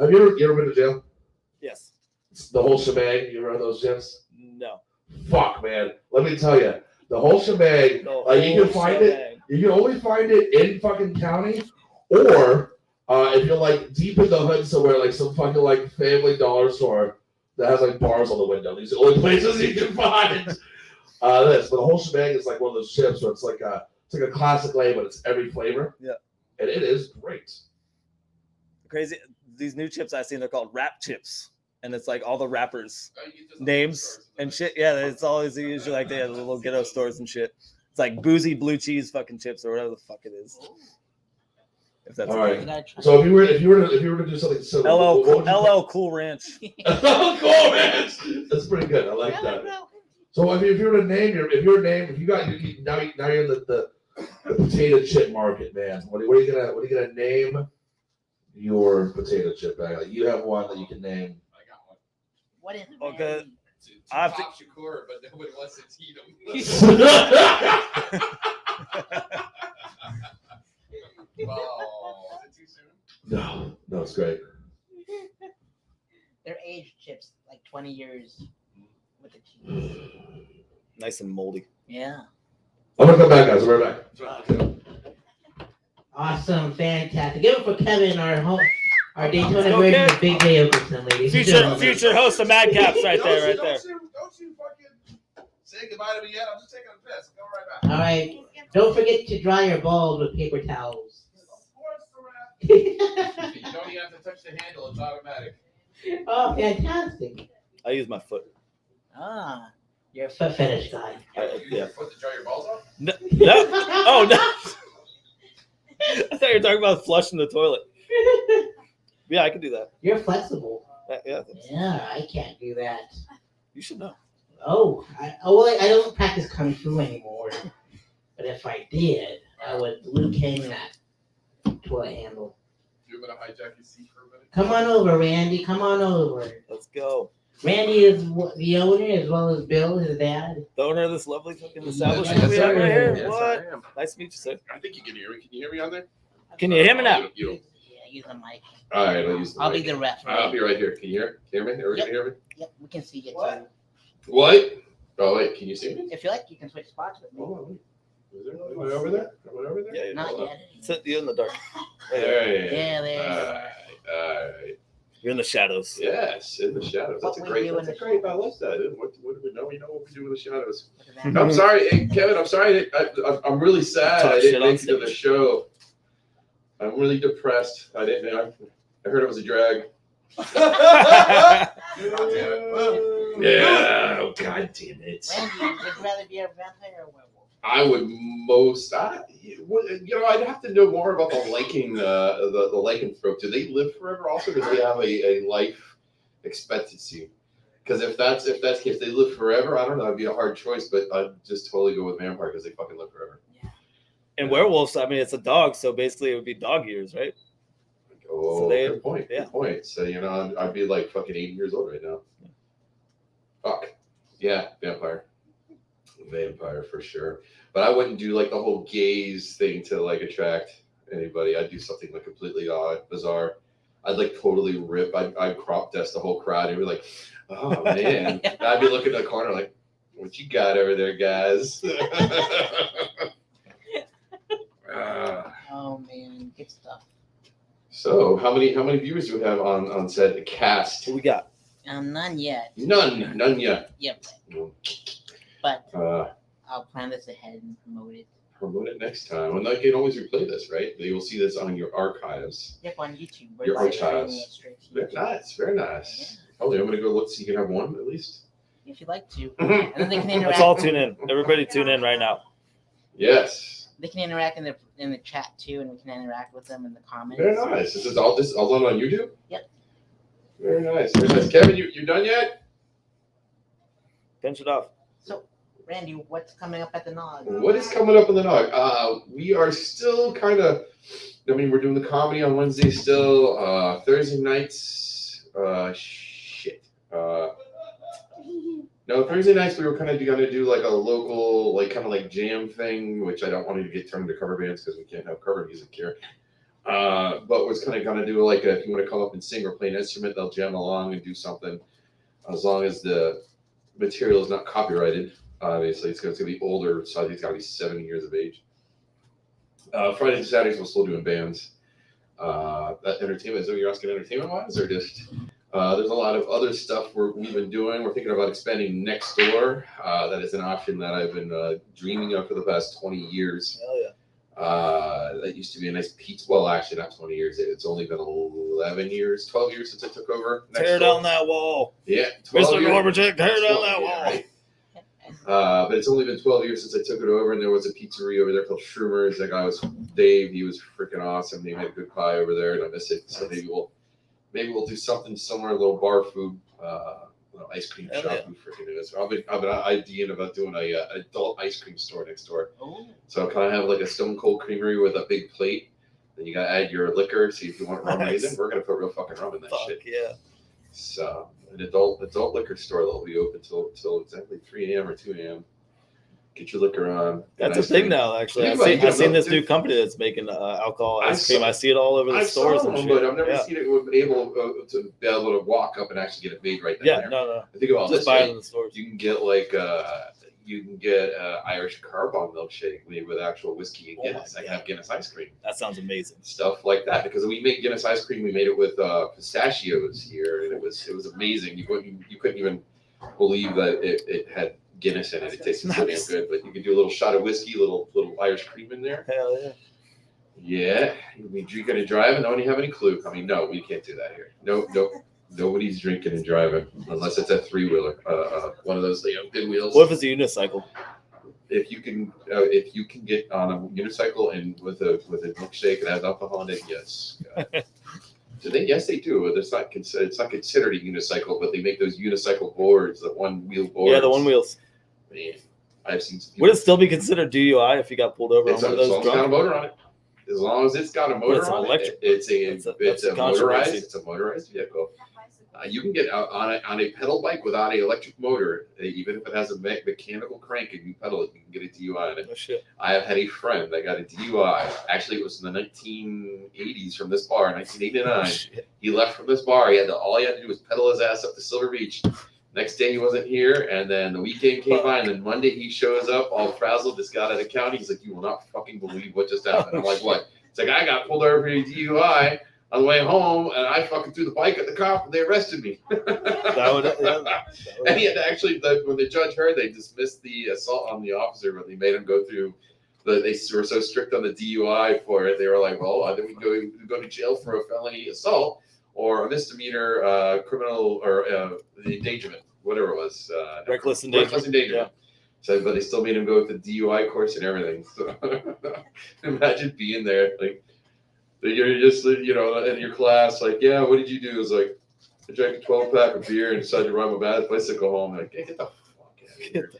Have you ever been to jail? Yes. The whole shebang. You ever had those chips? No. Fuck, man. Let me tell you, the whole shebang. The Like you whole can find it. shebang. You can only find it in fucking county, or if you're like deep in the hood somewhere, like some fucking like Family Dollar store that has like bars on the window. These are the only places you can find this. But the whole shebang is like one of those chips where it's like a classic lane, but it's every flavor. Yeah. And it is great. Crazy. These new chips I've seen, they're called rap chips. And it's like all the rappers' names and shit. Yeah, it's always usually like they have the little ghetto stores and shit. It's like boozy blue cheese fucking chips or whatever the fuck it is. If that's All a right. thing. So if you were to do something similar, LL Cool Ranch. LL Cool Ranch. That's pretty good. I like that. So if you were to name now you're in the potato chip market, man. What are you gonna name your potato chip bag? Like you have one that you can name. I got one. What is it? Okay. To I have to- Pop Shakur, but nobody wants to eat them. Oh, is it too soon? No, it's great. They're aged chips, like 20 years with the cheese. Nice and moldy. Yeah. I'm gonna come back, guys. I'll be right back. Awesome, fantastic. Give it for Kevin, our Daytona Let's go, version Kev. of Big Day Okerson, ladies and gentlemen. Future host of Madcaps right there. Don't you fucking say goodbye to me yet. I'm just taking a piss. I'll go right back. All right. Don't forget to dry your balls with paper towels. Of course, the Oh, rap. You don't even have to touch the handle. It's automatic. fantastic. I use my foot. Ah, you're a foot fetish guy. You use your foot to dry your balls off? No. Oh no. I thought you were talking about flushing the toilet. Yeah, I can do that. You're flexible. Yeah. Yeah, I can't do that. You should know. Oh, I don't practice kung fu anymore. But if I did, I would Luke hang that toilet handle. You want to hijack your seat for a minute? Come on over, Randy. Come on over. Let's go. Randy is the owner as well as Bill, his dad. The owner of this lovely fucking Yes, establishment we have sir. right here. Yes, What? I am. Nice to meet you, sir. I think you can hear me. Can you hear me on there? Can you hear me now? You don't. Yeah, use the mic. All right, I'll use the I'll be mic. the ref. I'll be right here. Can you hear me? Everybody can hear me? Yep, we can see you too. What? What? Oh, wait. Can you see me? If you like, you can switch spots with me. Hold on. Wait. Is there? Am I over there? Am I over there? Yeah, Not hold on. yet. sit you in the dark. There. Yeah, there you All go. right. All right. You're in the shadows. Yes, in the shadows. That's What a we great. do in That's a the great. I shadows. love that. What do we know? We know what we do in the shadows. Look at that. I'm sorry, hey, Kevin. I'm sorry. I'm really sad. Talk I shit didn't on make it to the stage. show. I'm really depressed. I didn't. I heard it was a drag. Yeah. Oh, God damn it. Randy, would you rather be a vampire or a werewolf? I would I'd have to know more about the lichen, the lycanthrope. Do they live forever? Also, do they have a life expectancy? Because if that's the case, if they live forever, I don't know. It'd be a hard choice, but I'd just totally go with vampire because they fucking live forever. And werewolves, I mean, it's a dog, so basically it would be dog years, right? Oh, So they- good point. yeah. Good point. So I'd be like fucking 80 years old right now. Fuck. Yeah, vampire. Vampire for sure. But I wouldn't do like the whole gaze thing to like attract anybody. I'd do something like completely odd, bizarre. I'd like totally rip. I'd crop dust the whole crowd and be like, oh man. And I'd be looking in the corner like, what you got over there, guys? Oh man, good stuff. So how many viewers do we have on said cast? What we got? None yet. None yet. Yep. But Uh, I'll plan this ahead and promote it. promote it next time. And they can always replay this, right? You will see this on your archives. Yep, on YouTube. We're Your live streaming archives. it straight to Very YouTube. nice, very nice. Oh, I'm gonna go look. So you can have one at least. If you'd like to. And then they can interact. Let's all tune in. Everybody tune in right now. Yes. They can interact in the chat too, and we can interact with them in the comments. Very nice. This is all done on YouTube. Yep. Very nice. Very nice. Kevin, you done yet? Finish it off. So, Randy, what's coming up at the Nog? What is coming up in the nog? We are still kind of. I mean, we're doing the comedy on Wednesday still. Thursday nights. No, Thursday nights we were kind of gonna do like a local, like kind of like jam thing, which I don't want to get turned into cover bands because we can't have cover music here. But was kind of gonna do like if you want to come up and sing or play an instrument, they'll jam along and do something, as long as the material is not copyrighted. Obviously, it's gonna be older, so I think it's gotta be 70 years of age. Fridays and Saturdays we're still doing bands. That entertainment. So you're asking entertainment wise, or just? There's a lot of other stuff we've been doing. We're thinking about expanding next door. That is an option that I've been dreaming of for the past 20 years. Hell yeah. That used to be a nice pizza. Well, actually, not 20 years. It's only been 11 years, 12 years since I took over. Tear down that wall. Yeah, 12 Mr. years. Gorbachev, tear down 12, that yeah, wall. right. But it's only been 12 years since I took it over, and there was a pizzeria over there called Schumer's. That guy was Dave. He was freaking awesome. They made a good pie over there, and I miss it. So maybe we'll do something similar, a little bar food, little ice cream Hell shop. yeah. Who freaking is? I've been ideating about doing a adult ice cream store next door. Oh, So kind of have like a Stone Cold Creamery with a big plate. Then you gotta add your liquor. See if you want rum Nice. raisin. We're gonna put real fucking rum in that Fuck shit. yeah. So an adult liquor store that'll be open till exactly 3 a.m. or 2 a.m. Get your liquor on. That's Ice a thing cream. now, actually. Yeah, I've but seen, yeah, I've seen no, this new dude. company that's making alcohol I ice cream. saw- I see it all over the I stores saw and them, shit. but I've never yeah. seen it would be able to be able to walk up and actually get it made right then Yeah, and no, there. no. I think about Just this. buy it Right? in the stores. You can get like Irish car bomb milkshake made with actual whiskey and Oh my Guinness. I can God. have Guinness ice cream, That sounds amazing. stuff like that. Because we make Guinness ice cream, we made it with pistachios here, and it was amazing. You couldn't even believe that it had Guinness in it. It tasted so damn Nice. good. But you could do a little shot of whiskey, little Irish cream in there. Hell yeah. Yeah, we drinking and driving. Don't you have any clue? I mean, no, we can't do that here. No, nobody's drinking and driving unless it's a 3-wheeler, one of those big wheels. What if it's a unicycle? If you can get on a unicycle and with a milkshake that has alcohol in it, yes. Do they? Yes, they do. It's not considered a unicycle, but they make those unicycle boards, the 1-wheel boards. Yeah, the one wheels. Man, I've seen some Would it still be considered DUI if you got pulled over on It's one of as those long as it's got a drunk? motor on it. As long as it's got a motor It's an on electric- it, it's a that's a controversy. It's a motorized vehicle. You can get out on a pedal bike without an electric motor, even if it has a mechanical crank and you pedal it, you can get a DUI on it. Oh, shit. I have had a friend that got a DUI. Actually, it was in the 1980s from this bar, 1989. Shit. He left from this bar. All he had to do was pedal his ass up to Silver Beach. Next day he wasn't here, and then the weekend came by, and then Monday he shows up all frazzled, just got out of the county. He's like, "You will not fucking believe what just happened." I'm like, "What?" It's like, "I got pulled over for a DUI on the way home, and I fucking threw the bike at the cop, and they arrested me." And he had to actually, when the judge heard, they dismissed the assault on the officer, but they made him go through. They were so strict on the DUI for it. They were like, "Well, either we go to jail for a felony assault or a misdemeanor criminal or endangerment, whatever it was, Reckless endangerment. Reckless endangerment." So, but they still made him go with the DUI course and everything. So imagine being there, like you're just, in your class, like, "Yeah, what did you do?" It's like, "I drank a 12-pack of beer and decided to ride my bicycle home." Like, "Hey, get the fuck out of here.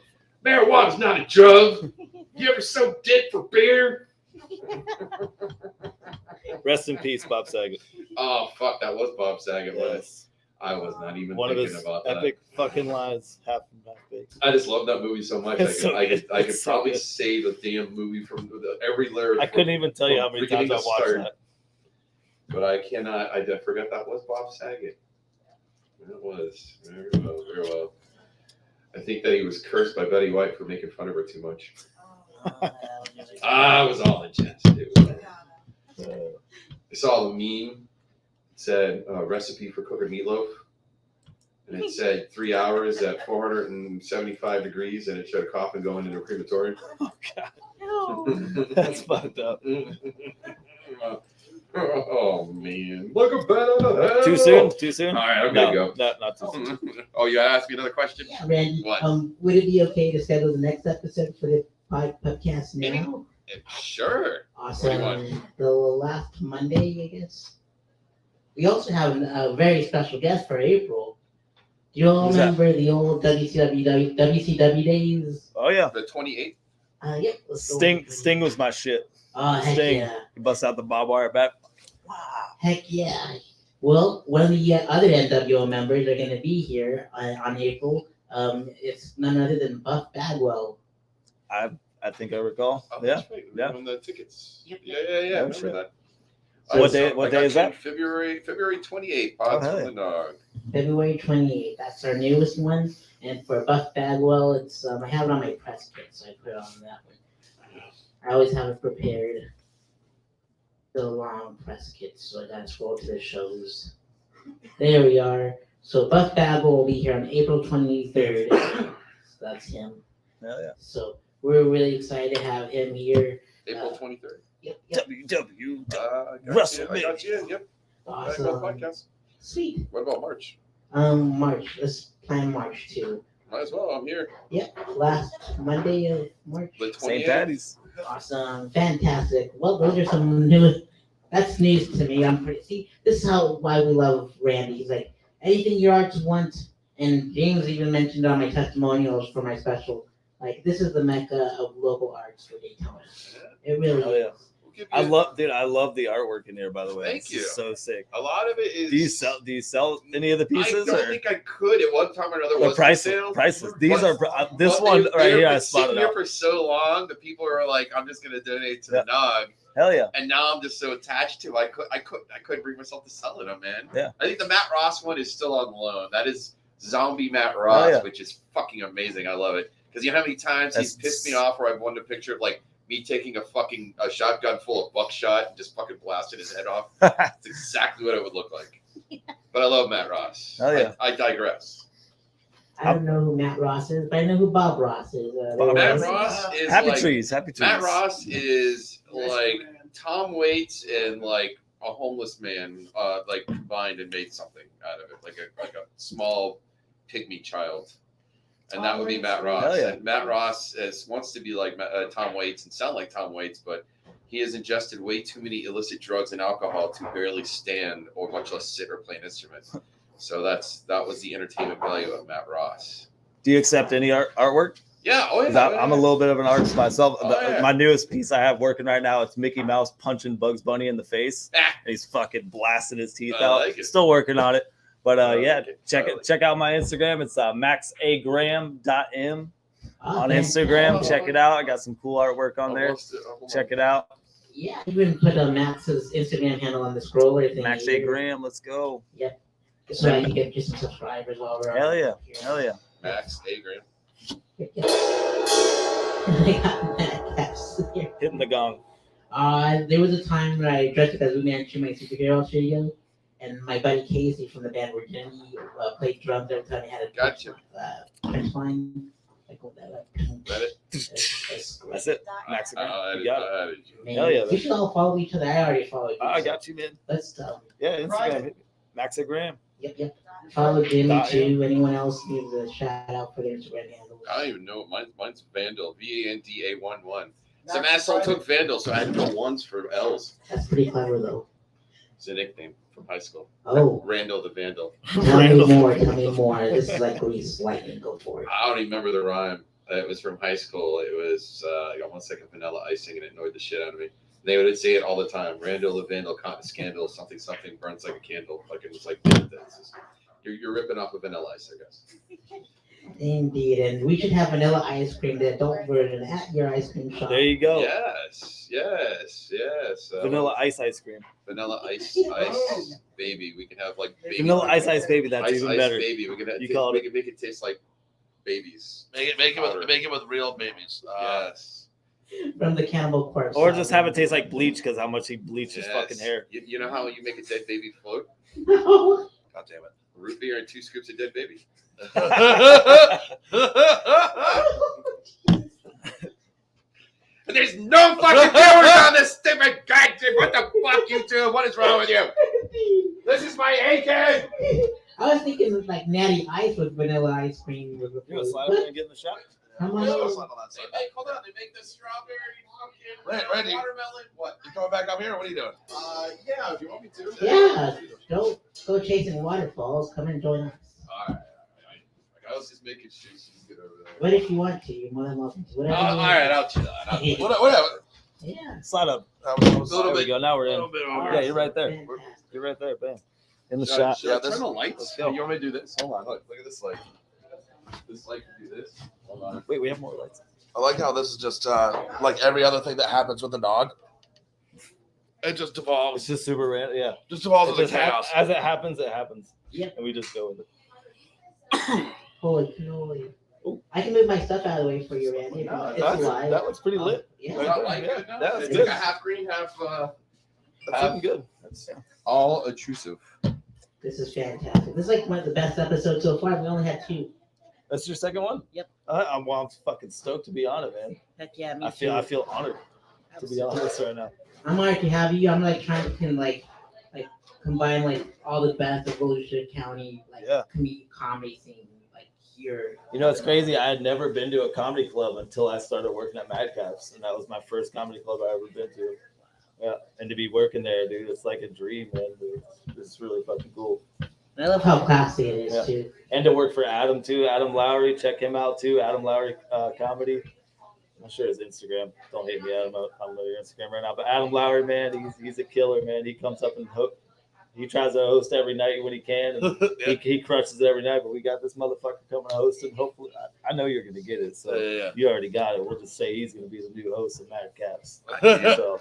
Marijuana's not a drug. You ever soak dick for beer?" Rest in peace, Bob Saget. Oh, fuck, that was Bob Saget. Yes. I was not even One of thinking his about epic fucking lines. Half big. that. I just love that movie so much. It's so I good. could It's so probably good. say the damn movie from every lyric. I couldn't even tell you how many times I watched that. But I cannot. I forgot that was Bob Saget. It was very well, very well. I think that he was cursed by Betty White for making fun of her too much. It was all in jest. I saw the meme. It said recipe for cooking meatloaf, and it said 3 hours at 475 degrees, and it showed a coffin going into a crematorium. Oh, God. That's fucked up. Oh man! Look a bat out of hell. Too soon? Too soon? All right, I'm No, gonna go. no, not too soon. Oh, you asked me another question? Yeah, Randy. What? Would it be okay to schedule the next episode for the podcast now? Sure. Awesome. What do you The last Monday, I guess. We also have a very special guest for April. Do you all Who's that? remember the old WCW days? Oh, yeah. The 28th. Yep. let's go Sting with- Sting was my shit. Oh, heck Sting. yeah. He busts out the barbed wire bat. Wow. Heck yeah. Well, one of the other NWO members are going to be here on April. It's none other than Buff Bagwell. I think I recall. Oh, Yeah. that's right. Yeah. On the tickets. Yep. Yeah. Oh, Remember shit. that. So what day is that? February 28th. Oh, Pods hell from yeah. the Dog. February 28th. That's our newest one. And for Buff Bagwell, it's I have it on my press kit, so I put it on that one. I always have it prepared. The long press kit, so I gotta scroll to the shows. There we are. So Buff Bagwell will be here on April 23rd. So that's him. Hell yeah. So we're really excited to have him here. April 23rd. Yep. WW. I got WrestleMania. you. Yep. Awesome. Podcast. Sweet. What about March? March. Let's plan March too. Might as well. I'm here. Yep. Last Monday of March. The St. 28th. Patty's. Awesome. Fantastic. Well, those are some new. That's news to me. See, this is why we love Randy. He's like, anything your arts want, and James even mentioned on my testimonials for my special, like, this is the mecca of local arts for Daytona. It really Hell yeah. is. We'll give I you- love the artwork in here, by the way. Thank It's you. So sick. A lot of it is. Do you sell any of the pieces? I don't or? think I could at one time or another. Well, Was priceless. Priceless. These But- are this But one they've right here. I been spotted sitting here out. for so long. The people are like, "I'm just gonna donate to the Nog," Hell yeah. and now I'm just so attached to it. I couldn't bring myself to selling them, man. Yeah. I think the Matt Ross one is still on loan. That is zombie Matt Ross, yeah. which is fucking amazing. I love it because you know how many times he's That's- pissed me off where I've wanted a picture of like me taking a shotgun full of buckshot and just fucking blasting his head off. It's exactly what it would look like. But I love Matt Ross. Oh, yeah. I digress. I don't know who Matt Ross is, but I know who Bob Ross is. Bob Matt Ross. Ross is Happy like trees. Happy trees. Matt Ross is like Tom Waits and like a homeless man, like combined and made something out of it, like a small pygmy child, and that would be Matt Ross. Hell yeah. And Matt Ross wants to be like Tom Waits and sound like Tom Waits, but he has ingested way too many illicit drugs and alcohol to barely stand or much less sit or play an instrument. So that was the entertainment value of Matt Ross. Do you accept any artwork? Yeah, oh 'Cause yeah. I'm a little bit of an artist myself. Oh, yeah. My newest piece I have working right now, it's Mickey Mouse punching Bugs Bunny in the face. Ah. And he's fucking blasting his teeth I out. like it. Still working on it. But I yeah, like it. check I it. like Check out my Instagram. It's maxagram.m on Okay. Instagram. Oh. Check it out. I got some cool artwork on there. Check it out. Yeah, you can put Max's Instagram handle on the scroller thing. Max A Graham. Let's go. So I can get you some subscribers while we're Hell on yeah. here. Hell yeah. Max A-Gram. I got Madcaps here. Hitting the gong. There was a time where I dressed up as Wu Manchu, my superhero studio, and my buddy Casey from the band Virginia played drums every time he had a Gotcha. punch line. Like what that That it? That's it. Max A Graham. You got it. Man, Hell yeah, we should all follow each other. I already followed you. I so got you, man. Let's Yeah, Instagram. Max A Graham. Yep. Follow Jimmy Got too. Anyone else needs a shout out for their Instagram handles? I don't even know. Mine's Vandal. VANDA11. Some asshole took Vandal, so I had to go ones for L's. That's pretty clever though. It's a nickname from high school. Oh, Randall the Vandal. tell me more. Tell me more. This is like Grease Lightning. Go for it. I don't even remember the rhyme. It was from high school. It was I got 1 second vanilla icing and it annoyed the shit out of me. They would say it all the time. Randall the Vandal caught a scandal. Something burns like a candle. Like it was like you're ripping off a vanilla ice, I guess. Indeed, and we should have vanilla ice cream, the adult version, at your ice cream shop. There you go. Yes. Vanilla ice cream. Vanilla ice, baby. We can have like baby. Vanilla ice baby. That's ice, even ice better. baby. We can have, You call make it taste like babies. Make it with real babies. Yes. From the Cannibal Corpse. Or just have it taste like bleach because how much he bleached his Yes. fucking hair. You know how you make a dead baby float? No. God damn it. Root beer and 2 scoops of dead baby. And there's no fucking viewers on this stupid goddamn. What the fuck, you two? What is wrong with you? This is my A-game. I was thinking of like natty ice with vanilla ice cream. You want to slide up there and get in the shot? Come Hold on. on that They side. make, hold on, they make the strawberry fucking Randy. watermelon. What? You coming back up here? Or what are you doing? Yeah, if you want me to. Yeah. Go chasing waterfalls. Come and join us. Alright. I was just making sure she's good over there. What if you want to? You're more than welcome to. Whatever. All you right, want. I'll chill. Whatever. Yeah. Slide up. Little There we bit. go. Now we're Little in. bit All over. Yeah, you're right there. Fantastic. You're right there. Bam. In the Should shot. I this- turn the lights? Let's go. You want me to do this? Hold on. Look at this light. This light can do this. Hold on. Wait, we have more lights. I like how this is just like every other thing that happens with the dog. It just It's devolves. just super random. Yeah. Just devolves It into just chaos. as it happens, it happens. Yep. And we just go with it. Holy cannoli. I can move my stuff out of the way for you, Randy. It's live. That looks pretty lit. Yeah. Right Not there, like yeah. it, no. That's It's good. like a half green, half That's looking good. That's, all intrusive. This is fantastic. This is like one of the best episodes so far. We only had 2. that's your second one? Yep. I'm fucking stoked to be on it, man. Heck yeah, me I feel honored to be on this right now. I'm honored to have you. I'm like trying to like combine like all the best of Volusia County like Yeah. comedy scene like here. You know, it's crazy. I had never been to a comedy club until I started working at Madcaps, and that was my first comedy club I ever been to. Yeah, and to be working there, dude, it's like a dream, man. Dude. It's really fucking cool. And I love how classy it is Yeah. too. And to work for Adam too, Adam Lowry. Check him out too, Adam Lowry Comedy. I'm sure his Instagram. Don't hate me, Adam. I don't know your Instagram right now, but Adam Lowry, man, he's a killer, man. He comes up and he tries to host every night when he can, and he crushes it every night. But we got this motherfucker coming to host, and hopefully, I know you're gonna get it. So Yeah. you already got it. We'll just say he's gonna be the new host of Madcaps. So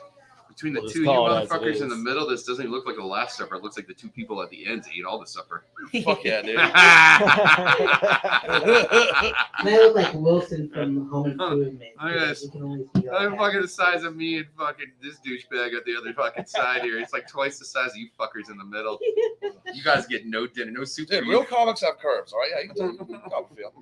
Between the We'll just two you call it as it motherfuckers in is. the middle, this doesn't look like the Last Supper. It looks like the 2 people at the end ate all the supper. Fuck yeah, dude. And I look like Wilson from Home Improvement. Oh, yes. You can only see all I'm that. fucking the size of me and fucking this douchebag at the other fucking side here. It's like twice the size of you fuckers in the middle. You guys get no dinner, no soup. Dude, for real you. comics have curves, all right? Yeah, you can tell comic feel.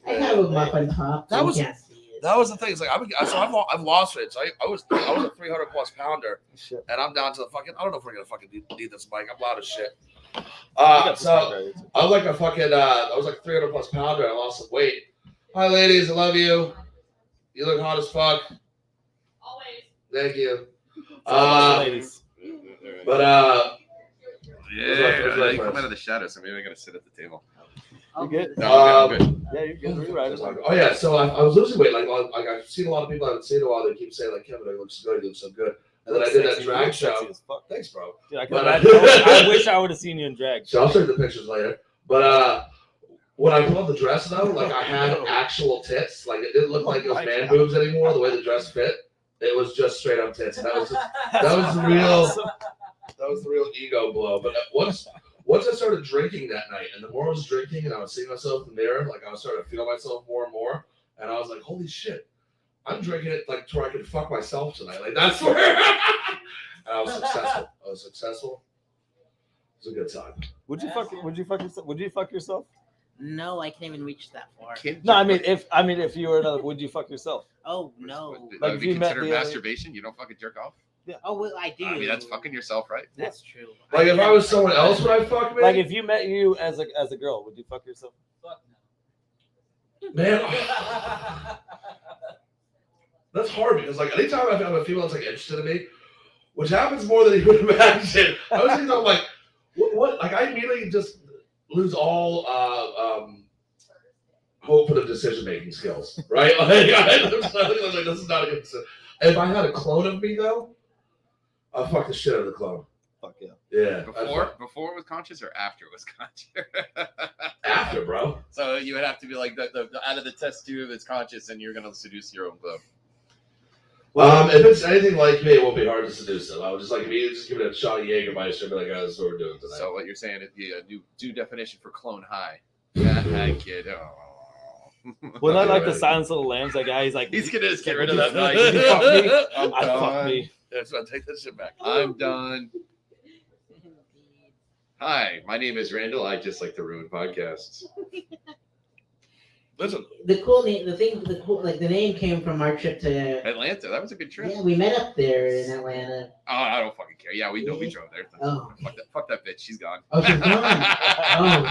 I have a muffin top. That you was- can't see it. That was the thing. It's like I've lost it. So I was a 300+ pounder, shit. and I'm down to the fucking. I don't know if we're gonna fucking need this mic. I'm loud as shit. We got this mic right here, too. I was like a fucking. I was like 300+ pounder. I lost some weight. Hi, ladies. I love you. You look hot as fuck. Always. Thank you. Ladies. But Yeah, What's up, they come out of the shadow, so maybe I gotta sit at the table. You good? No, I'm good. Yeah, you're good. You're right. Oh yeah, so I was losing weight. Like I've seen a lot of people I've seen a while. They keep saying like, Kevin, it looks good. You look so good. And then I did that drag show. Thanks, bro. Dude, I, But, I wish I would have seen you in drag. So I'll show you the pictures later. But when I put on the dress though, like I had actual tits. Like it didn't look like it was man boobs anymore. The way the dress fit, it was just straight up tits. That was the real. That was the real ego blow. But once I started drinking that night, and the more I was drinking, and I was seeing myself in the mirror, like I was starting to feel myself more and more, and I was like, holy shit, I'm drinking it like to where I could fuck myself tonight. Like that's where. And I was successful. It was a good time. Would you fuck yourself? No, I can't even reach that far. No, I mean if you were another, would you fuck yourself? Oh no. Like, Like, if you met consider the other- masturbation? You don't fucking jerk off? Oh well, I do. I mean, that's fucking yourself, right? That's true. Like if I was someone else, would I fuck me? Like if you met you as a girl, would you fuck yourself? Man, that's hard because like anytime I have a female that's like interested in me, which happens more than you would imagine. I was thinking, I'm like, what? Like I immediately just lose all hope for the decision making skills, right? Like, this is not a good decision. If I had a clone of me though, I'll fuck the shit out of the clone. Fuck yeah. Yeah. Before it was conscious or after it was conscious? After, bro. So you would have to be like the out of the test tube, it's conscious, and you're gonna seduce your own clone. If it's anything like me, it won't be hard to seduce them. I would just like immediately just give it a shot of Jägermeister and be like, oh, this is what we're doing tonight. So what you're saying is a new definition for clone high. Yeah, kid. Oh. Well, not like the Silence of the Lambs. That guy, he's like, He's gonna just get Would rid of you that fuck night. me? I'm I fuck done. me. That's what I take that shit back. I'm done. Hi, my name is Randall. I just like to ruin podcasts. Listen, The name came from our trip to. Atlanta, that was a good trip. Yeah, we met up there in Atlanta. Oh, I don't fucking care. Yeah, we drove there. Oh. Fuck that bitch. She's gone. Oh, she's gone.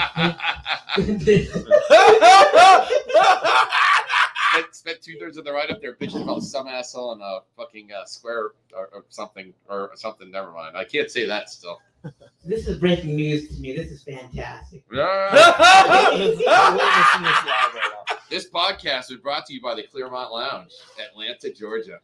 Spent 2/3 of the ride up there bitching about some asshole in a fucking square or something. Never mind. I can't say that still. This is breaking news to me. This is fantastic. This podcast was brought to you by the Clearmont Lounge, Atlanta, Georgia.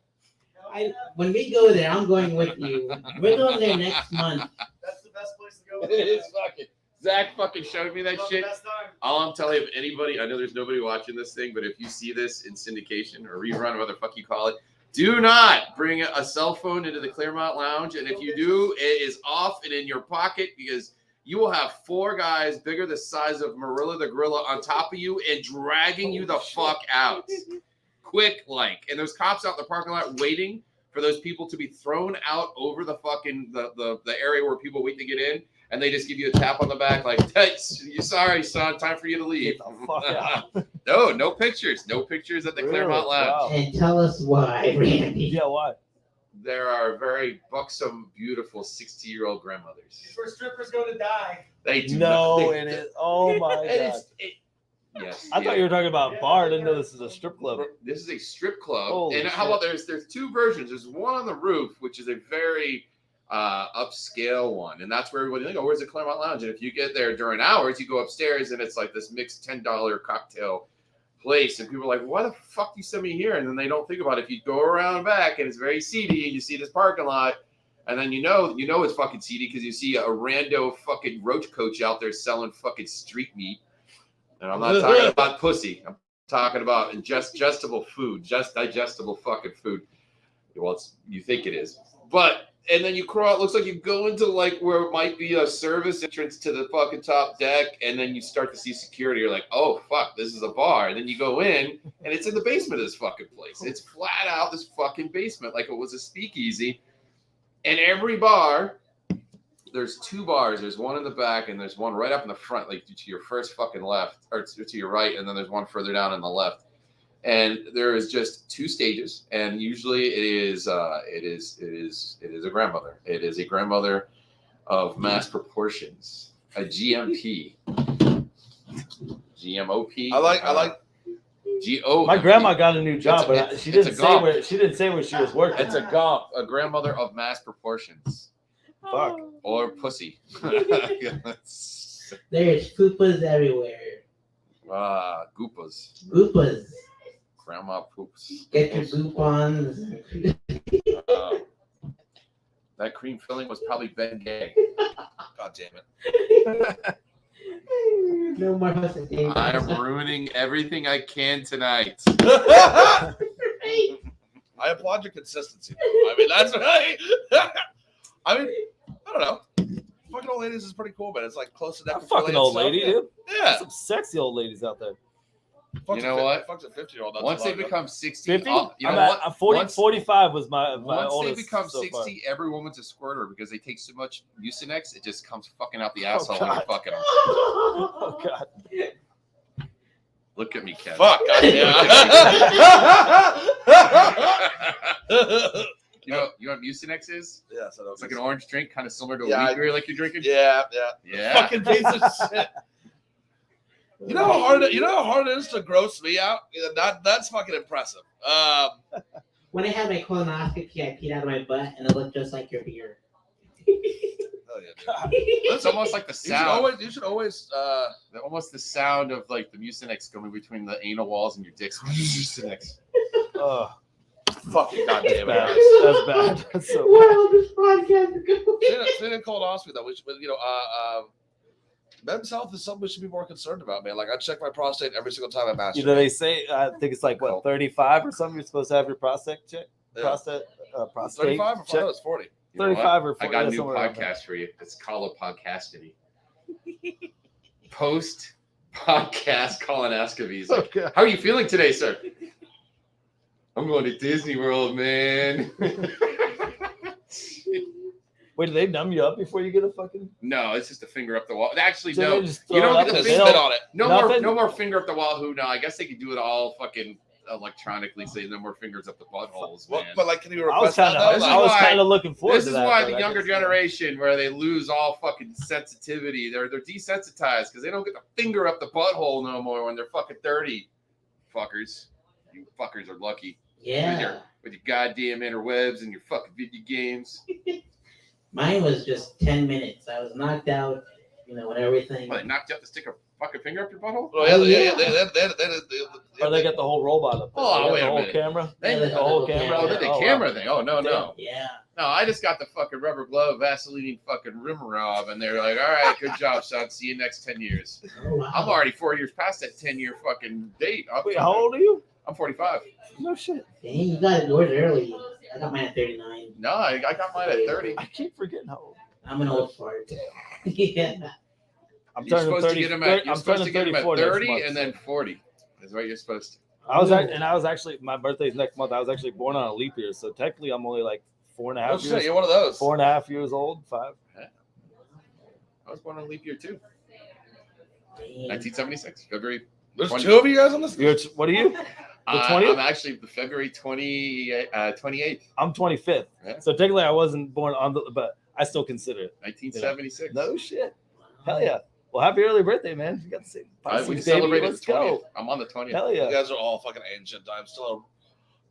When we go there, I'm going with you. We're going there next month. That's the best place to go. It is fucking. Zach fucking showed me that shit. Best time. All I'm telling you, if anybody, I know there's nobody watching this thing, but if you see this in syndication or rerun or whatever the fuck you call it, do not bring a cell phone into the Clearmont Lounge. And if you do, it is off and in your pocket because you will have 4 guys bigger the size of Marilla the Gorilla on top of you and dragging you the fuck out. Quick, like. And there's cops out in the parking lot waiting for those people to be thrown out over the fucking the area where people wait to get in. And they just give you a tap on the back like, hey, you're sorry, son, time for you to leave. Get the fuck out. No pictures. No pictures at the Really? Clearmont Lounge. Wow. And tell us why, Randy. Yeah, why? There are very buxom, beautiful 60-year-old grandmothers. It's where strippers go to die. They do No, not, it is. Oh my god. Yes. I thought you were talking about bar. I didn't know this is a strip club. This is a strip club. Holy and how shit. about there's 2 versions. There's one on the roof, which is a very upscale one, and that's where everybody like, oh, where's the Clearmont Lounge? And if you get there during hours, you go upstairs and it's like this mixed $10 cocktail place, and people are like, why the fuck do you send me here? And then they don't think about it. If you go around back and it's very seedy and you see this parking lot, and then you know it's fucking seedy because you see a rando fucking roach coach out there selling fucking street meat. And I'm not talking about pussy. I'm talking about digestible food, just digestible fucking food. Well, you think it is, but. And then you crawl, it looks like you go into like where it might be a service entrance to the fucking top deck, and then you start to see security. You're like, oh, fuck, this is a bar. And then you go in, and it's in the basement of this fucking place. It's flat out this fucking basement like it was a speakeasy. And every bar, there's 2 bars. There's one in the back, and there's one right up in the front, like to your first fucking left, or to your right, and then there's one further down on the left. And there is just 2 stages, and usually it is a grandmother. It is a grandmother of mass proportions, a GMP, GMOP. I like. GO. My grandma got a new job, but she didn't say where she was working. It's a grandmother of mass proportions. Fuck. Or pussy. There's fupas everywhere. Goopas. Goopas. Grandma poops. Get your goupons. That cream filling was probably Ben Gay. God damn it. No more hosting. I am ruining everything I can tonight. I applaud your consistency. I mean, that's right. I mean, I don't know. Fucking old ladies is pretty cool, man. It's like close to that. Fucking old lady, dude. Yeah. There's some sexy old ladies out there. You know what? Fuck's a 50-year-old. Once they become 60, 50? you know I'm 40, 45 was my Once oldest. they become so 60, far. every woman's a squirter because they take so much Mucinex, it just comes fucking out the asshole when God. you're fucking them. Oh God. Look at me, Kevin. Fuck. Goddamn. You know what Mucinex is? Yeah, so It's like an orange drink, kind of similar to a Yeah, wheat beer like you're drinking. Yeah. Yeah. Fucking piece of shit. You know how hard it is to gross me out? Yeah, that's fucking impressive. When I had my colonoscopy, I peed out of my butt and it looked just like your beer. Hell yeah, dude. It's almost like the sound. You should always Almost the sound of like the Mucinex going between the anal walls and your dicks. Mucinex. Oh, fucking goddamn bad. it. That's bad. That's so bad. Wow, this podcast is going. Speaking of colonoscopy, though, men's health is something we should be more concerned about, man. Like I check my prostate every single time I masturbate. You know, they say I think it's like what 35 or something. You're supposed to have your prostate check. Yeah. Prostate 35 or check. it's 40. You know what? 35 or 40. I got a yeah, new somewhere around there. podcast for you. It's called a Podcastity. Post podcast colonoscopies. Like, Okay. how are you feeling today, sir? I'm going to Disney World, man. Wait, do they numb you up before you get a fucking? No, it's just a finger up the wall. Actually, So no. they just You throw don't it get up the and Spit they don't- on it. Nothing? No more finger up the wall. Who? No, I guess they could do it all fucking electronically. Say no more fingers up the buttholes, Well, man. but like, can you I was request that? kind though? of, This is I was why- kind of looking forward This to is that. why but the I younger just- generation, where they lose all fucking sensitivity, they're desensitized because they don't get the finger up the butthole no more when they're fucking 30. Fuckers, you fuckers are lucky Yeah. with your goddamn interwebs and your fucking video games. Mine was just 10 minutes. I was knocked out, and everything. Well, they knocked you out to stick a fucking finger up your butthole. Oh, yeah. Or they got the whole robot up there. Oh, They got wait a the whole minute. camera. Yeah, The whole camera. Oh, the Oh, wow. camera thing. Oh no. Yeah. No, I just got the fucking rubber glove, Vaseline fucking rim rob, and they're like, all right, good job, son. See you next 10 years. Oh, wow. I'm already 4 years past that 10-year fucking date. Wait, how old are you? I'm 45. No shit. Dang, you got yours early. I got mine at 39. No, I got mine at 30. I keep forgetting how old. I'm an old fart. Yeah. I'm You're turning supposed 30. to get them at, you're I'm supposed to turning get them at 34 next 30 month. and then 40 is what you're supposed to. I was actually my birthday's next month. I was actually born on a leap year, so technically I'm only like 4.5 Oh, years. shit, you're one of those. 4.5 years old. 5. I was born on a leap year too. Dang. 1976, February. There's 20. two of you guys on this? What are you? The 20th? I'm actually the February 28th, I'm 25th. Yeah. So technically I wasn't born on the, but I still consider it. 1976. No shit. Hell yeah. Well, happy early birthday, man. You got to say We 5-6, celebrated baby. the Let's 20th. go. I'm on the 20th. Hell You yeah. guys are all fucking ancient. I'm still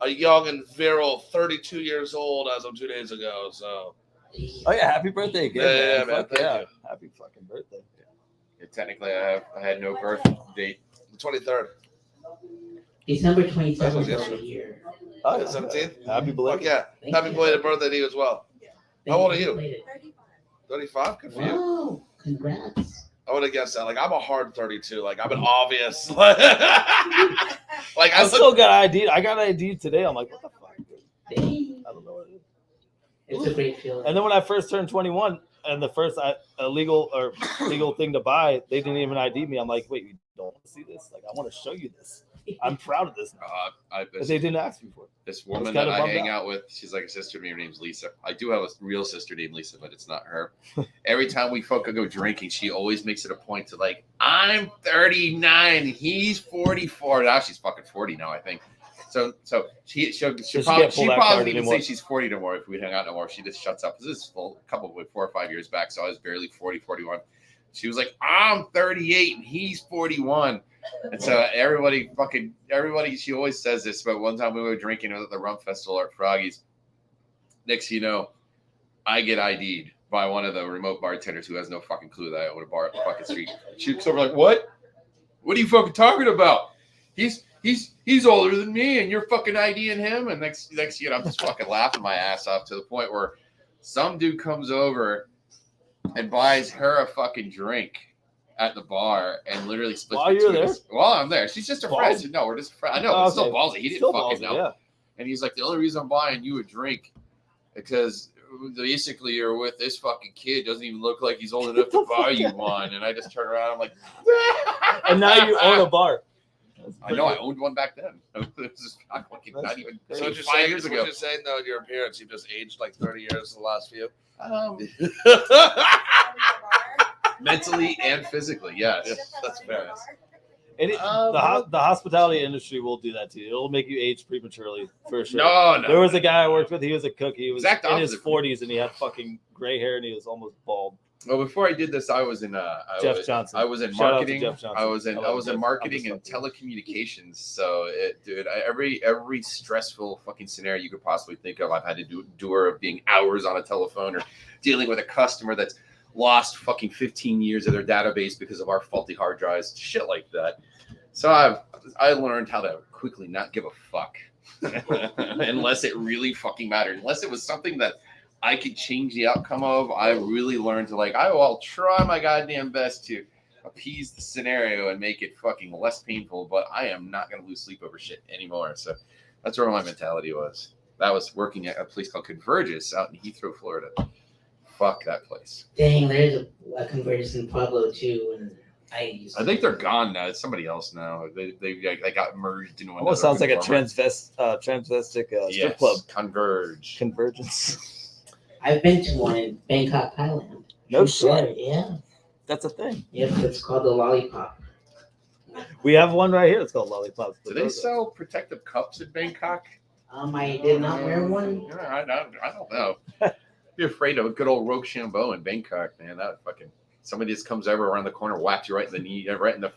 a young and virile 32 years old as of 2 days ago. So Oh yeah, happy birthday again. Yeah, man. man, Fuck thank yeah. you. Happy fucking birthday. Yeah, technically, I had no birth date. the 23rd. December That 27th was of yesterday. the year. Oh, yeah. 17th? Happy Fuck belated. yeah. Thank Happy you. belated birthday to you as well. How old are you? 35? Good for you. Wow, congrats. I would have guessed that. Like, I'm a hard 32. Like, I'm an obvious. like, I still got ID. I got ID today. I'm like, what the fuck? Dude? Dang. I don't know what it is. It's a great feeling. And then when I first turned 21, and the first legal thing to buy, they didn't even ID me. I'm like, wait, you don't want to see this? Like, I want to show you this. I'm proud of this. But they didn't ask me for it. This woman kinda that I bummed hang out. out with, she's like a sister to me. Her name's Lisa. I do have a real sister named Lisa, but it's not her. Every time we fucking go drinking, she always makes it a point to like, I'm 39, he's 44. Now she's fucking 40 now, I think. So she'll she probably, can't pull she that probably card wouldn't even anymore. say she's 40 no more if we hang out no more. She just shuts up. This is a couple of 4 or 5 years back, so I was barely 40, 41. She was like, I'm 38 and he's 41. And so everybody, she always says this, but one time we were drinking at the Rum Festival at Froggy's. Next thing you know, I get ID'd by one of the remote bartenders who has no fucking clue that I own a bar up the fucking street. She looks over like, what? What are you fucking talking about? He's older than me, and you're fucking IDing him. And next you know, I'm just fucking laughing my ass off to the point where some dude comes over and buys her a fucking drink at the bar and literally splits While you're there? While I'm there. She's just a friend. Ballsy. No, we're just friends. I know, Oh, but it's still okay. ballsy. He didn't Still fucking ballsy, know. yeah. And he's like, the only reason I'm buying you a drink because basically you're with this fucking kid. Doesn't even look like he's old enough to buy you one. And I just turn around. I'm like, And now you own a bar. I know. I owned one back then. This is not even So what you're 5 saying, years what ago. you're saying though, your appearance, you've just aged like 30 years in the last few. Mentally and physically, yes. That's fair. The hospitality industry will do that to you. It'll make you age prematurely for sure. No. There was a guy I worked with. He was a cook. He was Exact in his opposite. 40s and he had fucking gray hair and he was almost bald. Well, before I did this, I was in Johnson. I was in Shout out to marketing. Jeff Johnson. I was I love in Jeff. marketing I'm and just telecommunications. So, every stressful fucking scenario you could possibly think of, I've had to endure of being hours on a telephone or dealing with a customer that's lost fucking 15 years of their database because of our faulty hard drives, shit like that. So I learned how to quickly not give a fuck unless it really fucking mattered. Unless it was something that I could change the outcome of, I really learned to I'll try my goddamn best to appease the scenario and make it fucking less painful, but I am not going to lose sleep over shit anymore. So that's where my mentality was. That was working at a place called Convergys out in Heathrow, Florida. Fuck that place. Dang, there's a Convergys in Pueblo too, and I think they're gone now. It's somebody else now. They got merged into another. Almost sounds like a conglomerate. transvestic strip club. Converge. Convergence. I've been to one in Bangkok, Thailand. No shit. Yeah. That's a thing. Yep, it's called the Lollipop. We have one right here. It's called Lollipops. Do they sell protective cups in Bangkok? I did not wear one. I don't know. Be afraid of a good old Rochambeau in Bangkok, man. That fucking somebody just comes over around the corner, whacks you right in the knee, right in the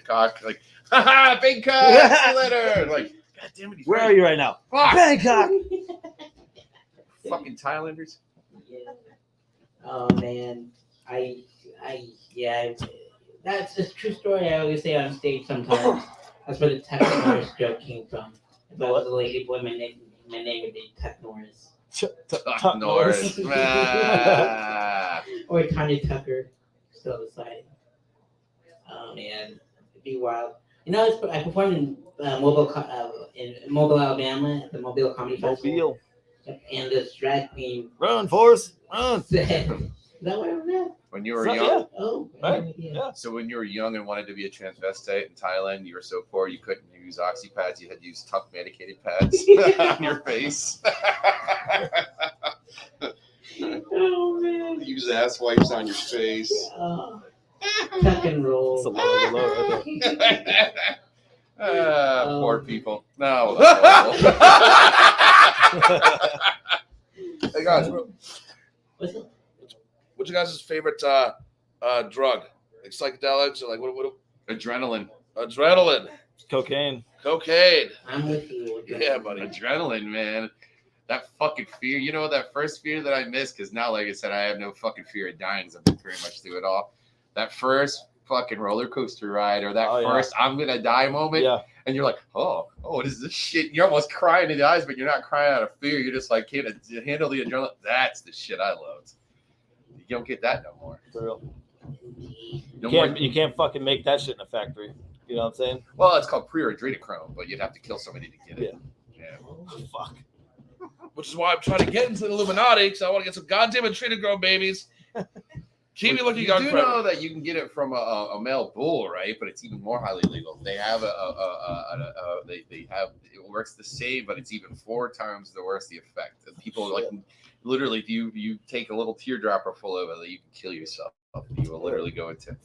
cock, like, haha, Bangkok, see you later. Like, god damn it, Where are you right now? Fuck. Bangkok. Fucking Thailanders. Yeah. Oh man, that's a true story. I always say on stage sometimes. That's where the Tech Norris joke came from. If I was a lady boy, my name would be Tech Norris. Norris. Or Tanya Tucker, still deciding. Oh man, it'd be wild. You know, I performed in Mobile, Alabama at the Mobile Comedy Festival. Mobile. And this drag queen Run, Forrest. Run. said, "Is that where I'm at?" When you were So, young. yeah. Oh, Right. yeah. So when you were young and wanted to be a transvestite in Thailand, you were so poor you couldn't use oxy pads. You had to use tough medicated pads on your face. Oh man. Use ass wipes on your face. Tuck and roll. That's a low right there. Poor people. No. Hey guys, What's up? what's your guys' favorite drug? Like psychedelics or like what Adrenaline. adrenaline, Cocaine. cocaine. I'm with you. Yeah, buddy. Adrenaline, man. That fucking fear. You know that first fear that I missed? Because now, like I said, I have no fucking fear of dying. So I've been pretty much through it all. That first fucking roller coaster ride or that first I'm going to die moment. Yeah. And you're like, oh, what is this shit? You're almost crying in the eyes, but you're not crying out of fear. You're just like, can't handle the adrenaline. That's the shit I loved. You don't get that no more. For real. No You can't fucking make that shit in a factory. You know what I'm saying? Well, it's called pre-adrenochrome, but you'd have to kill somebody to get it. Yeah. Fuck. Which is why I'm trying to get into the Illuminati, because I want to get some goddamn adrenochrome babies. Keep me looking You young do forever. know that you can get it from a male bull, right? But it's even more highly legal. They have they have it works the same, but it's even 4 times the worse the effect. And people like literally, if you take a little teardropper full of it, you can kill yourself. You will literally go into.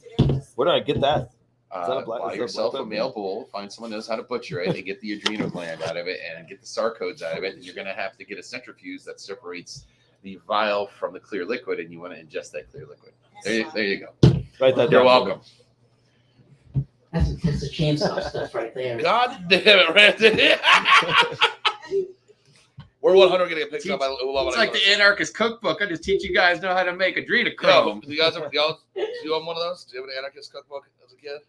Where do I get that? Is that a black- Buy is that a yourself black a male bull. Find someone who knows how to butcher it and get the adrenal gland out of it and get the sarcodes out of it. And you're going to have to get a centrifuge that separates the vial from the clear liquid, and you want to ingest that clear liquid. There you go. Write that You're down. welcome. That's the chainsaw stuff right there. God damn it, Randy. We're 100 getting picked up by Illuminati. It's like the anarchist cookbook. I just teach you guys know how to make Yo, adrenochrome. do you guys ever, y'all, do you own one of those? Do you have an anarchist cookbook as a kid?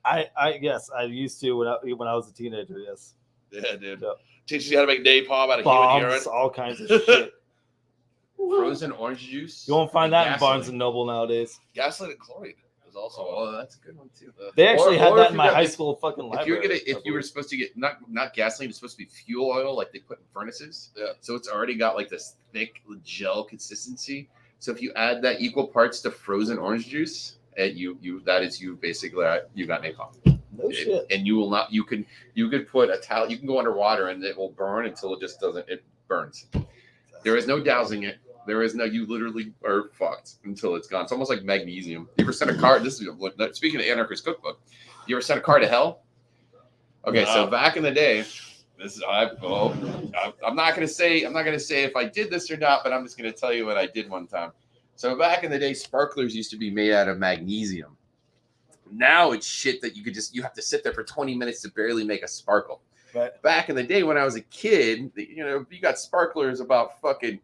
Yes, I used to when I was a teenager. Yes, Yeah, dude. Yep. Teaches you how to make napalm out of human bombs, urine. all kinds of shit. Frozen orange juice. You won't find and that in Barnes and gasoline. Noble nowadays. Gasoline and chlorine is also. Oh, that's a good one too. They actually had or that if in you my got- high if- school fucking If library. you're gonna, I if you were believe. supposed to get not gasoline, it's supposed to be fuel oil like they put in furnaces. Yeah. So it's already got like this thick gel consistency. So if you add that equal parts to frozen orange juice, and you basically you got napalm. No shit. And you will not. You could put a towel. You can go underwater and it will burn until it just doesn't. It burns. There is no dousing it. There is no. You literally are fucked until it's gone. It's almost like magnesium. You ever sent a car? This is speaking of Anarchist Cookbook. You ever sent a car to hell? Okay, so back in the day, I'm not gonna say if I did this or not, but I'm just gonna tell you what I did one time. So back in the day, sparklers used to be made out of magnesium. Now it's shit that you have to sit there for 20 minutes to barely make a sparkle. Right. Back in the day when I was a kid, you got sparklers about fucking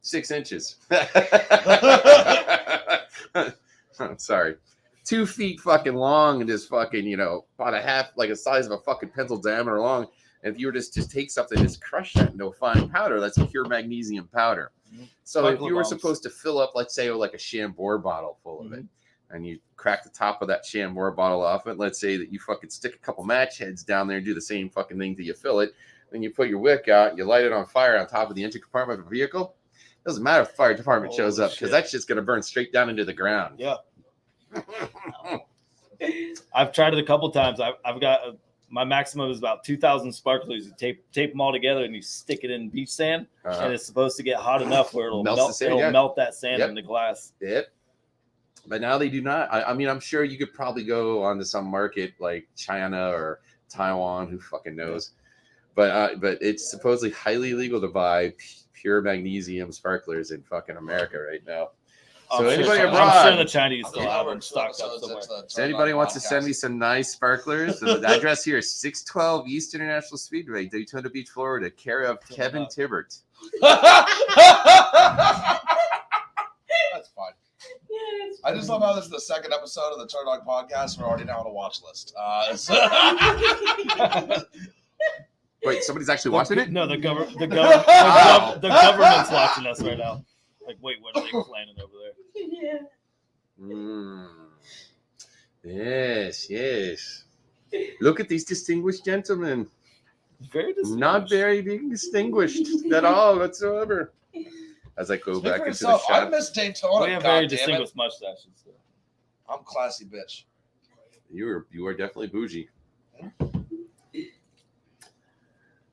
6 inches. I'm sorry. 2 feet fucking long and just fucking, about a half, like the size of a fucking pencil diameter long. And if you were just take something and just crush that into a fine powder, that's pure magnesium powder. So if you were supposed to fill up, let's say, like a Chambord bottle full of it, and you crack the top of that Chambord bottle off it, let's say that you fucking stick a couple match heads down there and do the same fucking thing till you fill it, then you put your wick out, you light it on fire on top of the engine compartment of a vehicle. Doesn't matter if the fire department shows up because that's just going to burn straight down into the ground. Yeah. I've tried it a couple times. I've got my maximum is about 2,000 sparklers. You tape them all together and you stick it in beach sand, and it's supposed to get hot enough where it'll Melts the sand, it'll yeah. melt that sand in the glass. Yep. But now they do not. I mean, I'm sure you could probably go onto some market like China or Taiwan, who fucking knows. But it's supposedly highly illegal to buy pure magnesium sparklers in fucking America right now. So anybody I'm abroad, sure the Chinese still have them stocked up somewhere. so anybody wants to send me some nice sparklers, the address here is 612 East International Speedway, Daytona Beach, Florida, care of Kevin Tibbert. That's fine. I just love how this is the second episode of the Turn On Podcast. We're already now on a watch list. Wait, somebody's actually watching it? No, the government's watching us right now. Like, wait, what are they planning over there? Yes. Look at these distinguished gentlemen. Very distinguished. Not very being distinguished at all whatsoever. As I go back into the I shop. miss Daytona. We have very goddammit. distinguished mustaches. So. I'm classy, bitch. You are definitely bougie.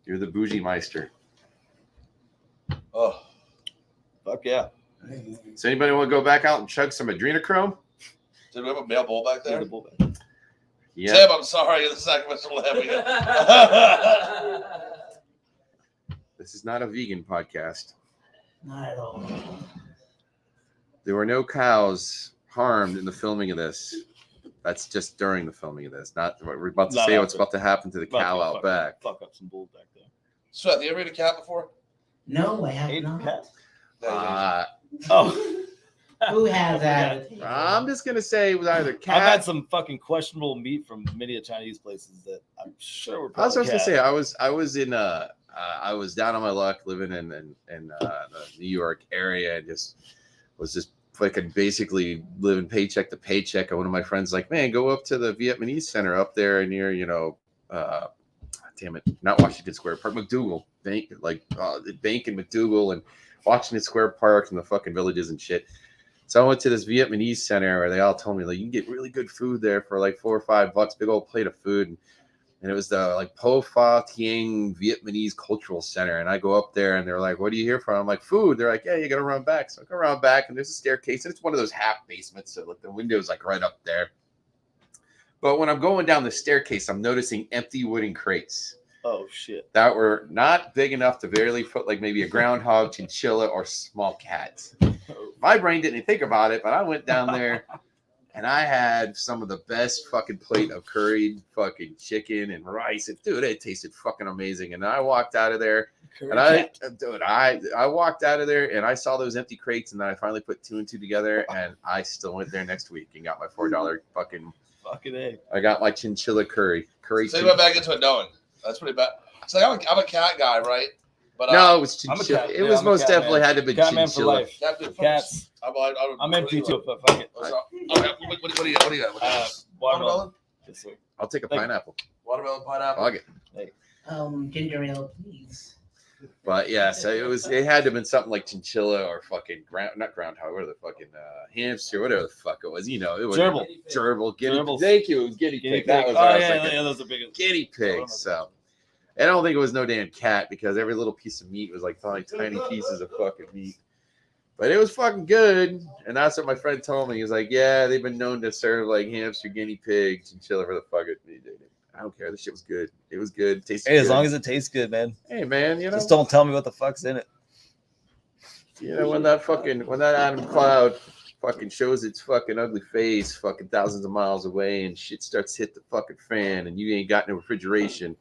You're the bougie meister. Oh, Fuck yeah. Does anybody want to go back out and chug some adrenochrome? did we have a male bull back there? Yeah. Tim, I'm sorry. The second Mr. Levy. This is not a vegan podcast. Not at all. There were no cows harmed in the filming of this. That's just during the filming of this. Not what we're about to Not say what's after. about to happen to the cow out back. Fuck up some bull back there. Sweat, you ever eat a cat before? No, I have Ate not. cat? Oh. Who has that? I'm just gonna say it was either I've cat. had some fucking questionable meat from many Chinese places that I'm sure were I was probably gonna cat. say I was I was down on my luck living in the New York area and was just fucking basically living paycheck to paycheck. And one of my friends like, man, go up to the Vietnamese Center up there near damn it, not Washington Square Park, McDougal Bank, Bank and McDougal and Washington Square Park and the fucking villages and shit. So I went to this Vietnamese center where they all told me like you can get really good food there for like $4 or $5, big old plate of food. And it was the Po Pha Thieng Vietnamese Cultural Center. And I go up there and they're like, what are you here for? I'm like, food. They're like, yeah, you got to run back. So I go around back and there's a staircase and it's one of those half basements. So like the window's like right up there. But when I'm going down the staircase, I'm noticing empty wooden crates Oh shit. that were not big enough to barely put like maybe a groundhog, chinchilla, or small cats. My brain didn't think about it, but I went down there and I had some of the best fucking plate of curried fucking chicken and rice. Dude, it tasted fucking amazing. And I walked out of there and I walked out of there and I saw those empty crates and then I finally put 2 and 2 together and I still went there next week and got my $4 fucking Fucking A. I got my chinchilla curry. So you went back into it knowing. That's pretty bad. So I'm a cat guy, right? But No, it was I'm a chinchilla. cat. It Yeah, was I'm a most cat definitely man. had to be Cat man for chinchilla. life. Cats. I'm empty too, but fuck it. What do you got? Watermelon. Yes, sir. I'll take a Thank you. pineapple. Watermelon, pineapple. Fuck it. Ginger ale, please. But yeah, so it had to have been something like chinchilla or fucking not groundhog, what are the fucking hamster, whatever the fuck it was, you know, it was gerbil, guinea Gerbils. Thank you, it was guinea pig. That was oh what I was yeah, thinking. those are big. Guinea pig. So I don't think it was no damn cat because every little piece of meat was like tiny pieces of fucking meat. But it was fucking good, and that's what my friend told me. He was like, "Yeah, they've been known to serve like hamster, guinea pig, chinchilla for the fuck it." I don't care. This shit was good. It was good. Tasted Hey, as good. long as it tastes good, man. Hey, man, you know, Just don't tell me what the fuck's in it. you know when that Adam Cloud fucking shows its fucking ugly face, fucking thousands of miles away, and shit starts to hit the fucking fan, and you ain't got no refrigeration,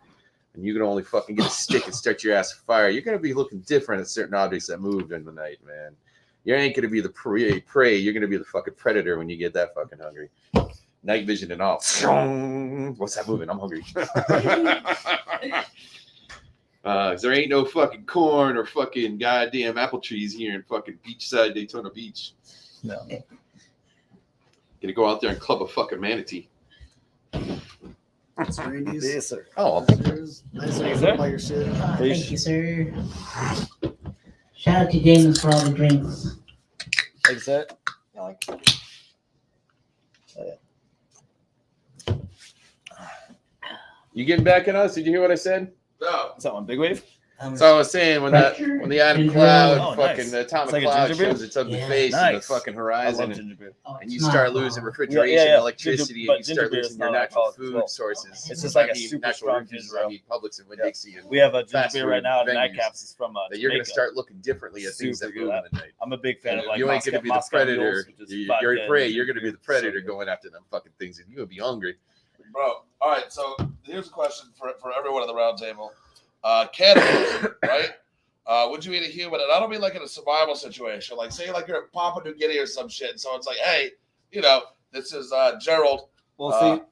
and you can only fucking get a stick and start your ass afire. You're gonna be looking different at certain objects that move in the night, man. You ain't gonna be the prey. You're gonna be the fucking predator when you get that fucking hungry. Night vision and all. What's that moving? I'm hungry. There ain't no fucking corn or fucking goddamn apple trees here in fucking beachside Daytona Beach. No. Gonna go out there and club a fucking manatee. It's Randy's. Yes, sir. Oh, Nice Thanks, to sir. buy your shit. Thank you, sir. Shout out to James for all the drinks. Like that. you getting back at us? Did you hear what I said? No. Is that one big wave? So I was saying when the Adam Ginger Cloud ale. Oh, fucking nice. the atomic It's like a cloud ginger beer? shows its ugly Yeah. face in the Nice. fucking I horizon, love ginger beer. and you it's start not losing alcohol. refrigeration, Yeah. electricity, Ginger- and you but start ginger beer losing is your not natural alcoholic as food well. sources. It's just like a I mean, super natural strong origins, ginger ale. I mean, Publix and Winn-Dixie and We have a ginger fast beer right food now at venues. Madcaps. It's from that you're going to Jamaica. start looking differently at things Super that move good. in the night. I'm a big fan of like you ain't going to be the Moscow predator. Mules, which is You're vodka prey. and You're going to be the ginger beer. predator So going after them fucking things, and you're going to be hungry. Bro, all right. So here's a question for everyone at the round table. Cannibalism, right? Would you eat a human? And I don't mean like in a survival situation. Like say like you're at Papua New Guinea or some shit, and someone's like, "Hey, you know, this is Gerald." Well, see,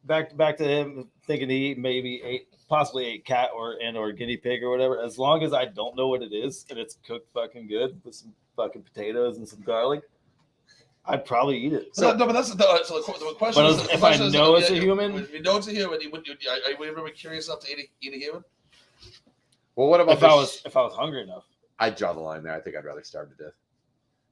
back to him thinking he possibly ate cat or guinea pig or whatever. As long as I don't know what it is and it's cooked fucking good with some fucking potatoes and some garlic, I'd probably eat it. So the question But is, if I know it's a human, if you know it's a human, are you ever curious enough to eat a human? Well, what about if I was hungry enough, I'd draw the line there. I think I'd rather starve to death.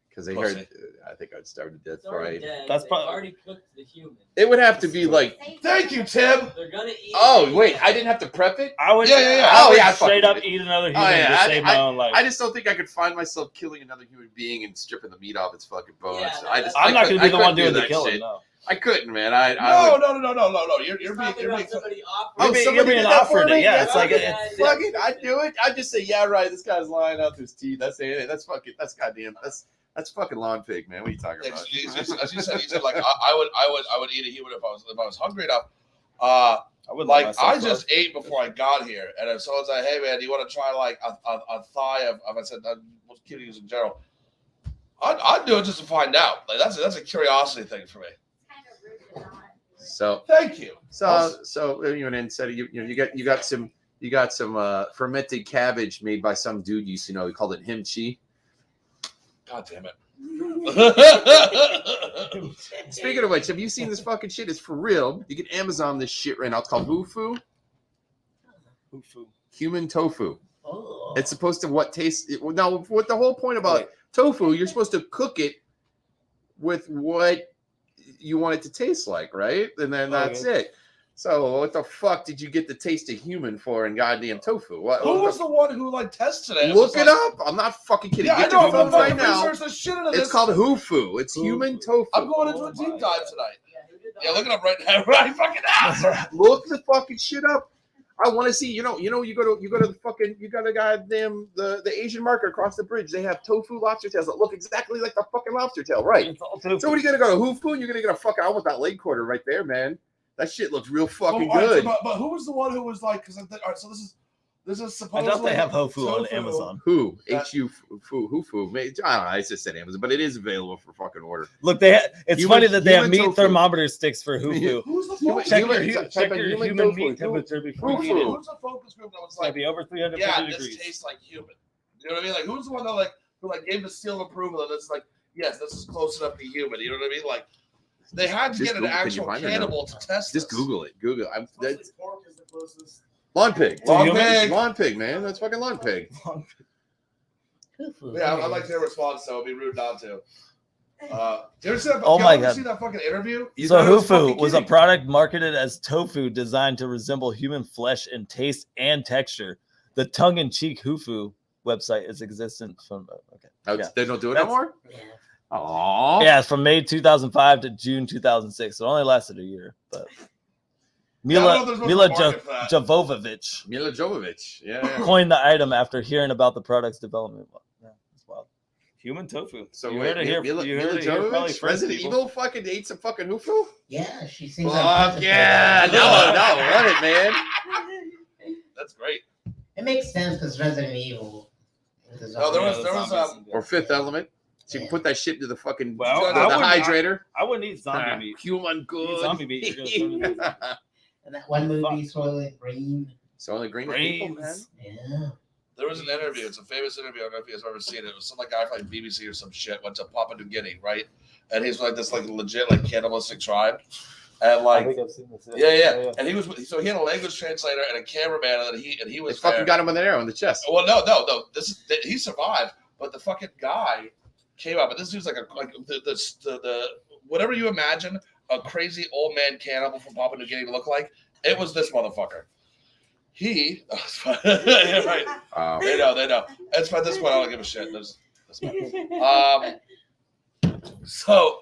Because Pussy. I think I'd starve to death It's already before I. dead. That's They probably- already cooked the human. It would have to be like. Thank you, Tim. They're gonna eat. Oh it. wait, I didn't have to prep it. I would. Yeah. I Oh, would yeah, I straight fucking up did. eat another Oh, human yeah, to save my own life. I just don't think I could find myself killing another human being and stripping the meat off its fucking bones. Yeah, I'm I'm not going to be the one doing the killing. No. I couldn't, man. No. You're It's being. probably You're not being somebody offered. Oh, You're somebody being did that offered for me? it. Yeah, Yeah, it's like yeah. Fuck it, I'd do it. I'd just say, yeah, right. This guy's lying out his teeth. That's goddamn. That's fucking lawn pig, man. What are you talking about? As you said, like I would eat a human if I was hungry enough. I would Like let myself I go. just ate before I got here, and if someone's like, "Hey man, do you want to try like a thigh of?" I said, "What's cuties in general?" I'd do it just to find out. Like that's a curiosity thing for me. So Thank you. you know, and said you got some fermented cabbage made by some dude you know. He called it kimchi. God damn it. Speaking of which, have you seen this fucking shit? It's for real. You can Amazon this shit right now. It's called Hufu. Human tofu. Oh. It's supposed to taste. Now, what the whole point about tofu? You're supposed to cook it with what you want it to taste like, right? And then that's it. So, what the fuck did you get the taste of human for in goddamn tofu? What? Who was the one who like tested it? Look it up. I'm not fucking kidding. Yeah, I Get know. your I'm phone going right to now. research the shit out of this. It's called Hufu. It's human tofu. I'm going into a deep dive tonight. Yeah, look it up right now. Right, fucking ass. Look the fucking shit up. I want to see. You go to the fucking. You got a goddamn the Asian market across the bridge. They have tofu lobster tails that look exactly like the fucking lobster tail, right? So what are you gonna go to Hufu? You're gonna get a fucking. I want that leg quarter right there, man. That shit looks real fucking good. But who was the one who was like? Because all right, so this is This is I supposedly doubt they have Hofu on tofu. Amazon. Who? H-U, Hufu. I don't know. I just said Amazon, but it is available for fucking order. Look, it's Human- funny that they have human meat tofu. thermometer sticks for Hufu. Who's the Human- focus Check group? your, type check in your human human tofu. meat temperature before you eat Hufu. it. Who's the focus group that was It's gotta like, be over 350 yeah, degrees. this tastes like human? You know what I mean? Like, who's the one that who gave the seal of approval? And it's like, yes, this is close enough to human. You know what I mean? Like, they had to Just get an Google- can you actual find it now? cannibal to test Just this. Google it. Google it. Mostly pork is the closest. Lawn pig. Lawn pig. Lawn pig, man. That's fucking lawn pig. Hufu, Yeah, I'd yes. like to hear a response, so it'd be rude not to. You ever see that? Oh my y'all ever God. see that fucking interview? You So thought it was Hufu fucking was a kidding. product marketed as tofu designed to resemble human flesh in taste and texture. The tongue-in-cheek Hufu website is existent from Oh, yeah. They don't do it no That's- more? Yeah. Aww. yeah, from May 2005 to June 2006. So it only lasted a year. But Yeah, I don't know if there's much of a market for that. Jovovich Mila Jovovich. Yeah. coined the item after hearing about the product's development. Yeah, that's wild. Human tofu. So you wait, heard it here. Mila You heard it here probably Jovovich, first, Resident people. Evil fucking ate some fucking Hufu? Yeah, she sings. on Fuck Pubcast. yeah. No, run it, man. That's great. It makes sense because Resident Evil. with the No, there zombies. was Or Fifth Element. So you can put that shit into the fucking Well, the I wouldn't- hydrator. I wouldn't eat zombie Ah, meat. Human Eat good. zombie meat. You're gonna turn into And that one movie, Soylent Green. So only green people, man. brains. Yeah. There was an interview. It's a famous interview. I don't know if you guys have ever seen it. It was some like guy from like BBC or some shit went to Papua New Guinea, right? And he's like this like legit like cannibalistic tribe, and I like think I've seen this. yeah. And he was so he had a language translator and a cameraman, and he They was fucking there. got him with an arrow in the chest. Well, no. He survived, but the fucking guy came up, and this dude's like the whatever you imagine a crazy old man cannibal from Papua New Guinea to look like. It was this motherfucker. He, yeah, right. They know. It's by this point I don't give a shit. That's fine. So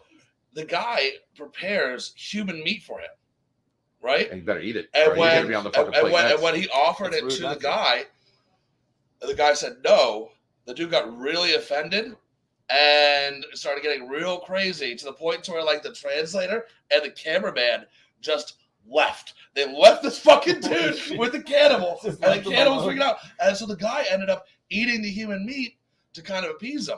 the guy prepares human meat for him, right? And you better eat it. And or you're gonna be on the fucking plate next. when he offered That's it rude to not the to. guy said no. The dude got really offended and started getting real crazy to the point to where like the translator and the cameraman just left. They left this fucking dude with the cannibal, and the cannibal was freaking out. And so the guy ended up eating the human meat to kind of appease him,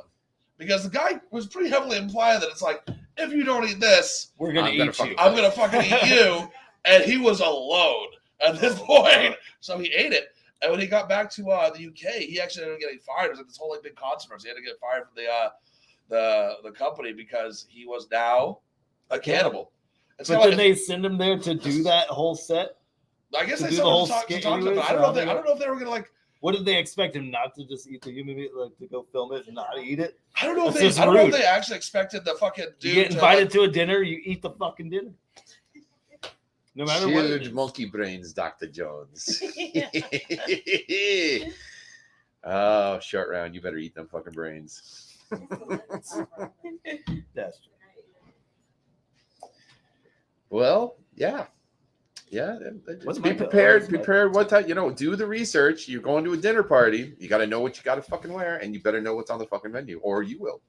because the guy was pretty heavily implying that it's like, if you don't eat this, We're gonna I'm gonna eat you. I'm gonna fucking eat you. And he was alone at this point, so he ate it. And when he got back to the UK, he actually ended up getting fired. It was like this whole like big controversy. He had to get fired from the company because he was now a cannibal. It's But kinda did like- they send him there to do that whole set? I guess to they do said the whole to talk skit to him, but anyways, I don't know. I don't know if they were gonna like. What did they expect him not to just eat the human meat, like to go film it and not eat it? I don't know if That's they. just I don't know if rude. they actually expected the fucking dude. You get to, invited like, to a dinner, you eat the fucking dinner. No matter what. it Chilled is. monkey brains, Dr. Jones. Oh, short round. You better eat them fucking brains. That's true. Well, yeah. Yeah. What's Be my- prepared. what's my- Prepared what time, do the research. You're going to a dinner party. You got to know what you got to fucking wear, and you better know what's on the fucking menu, or you will.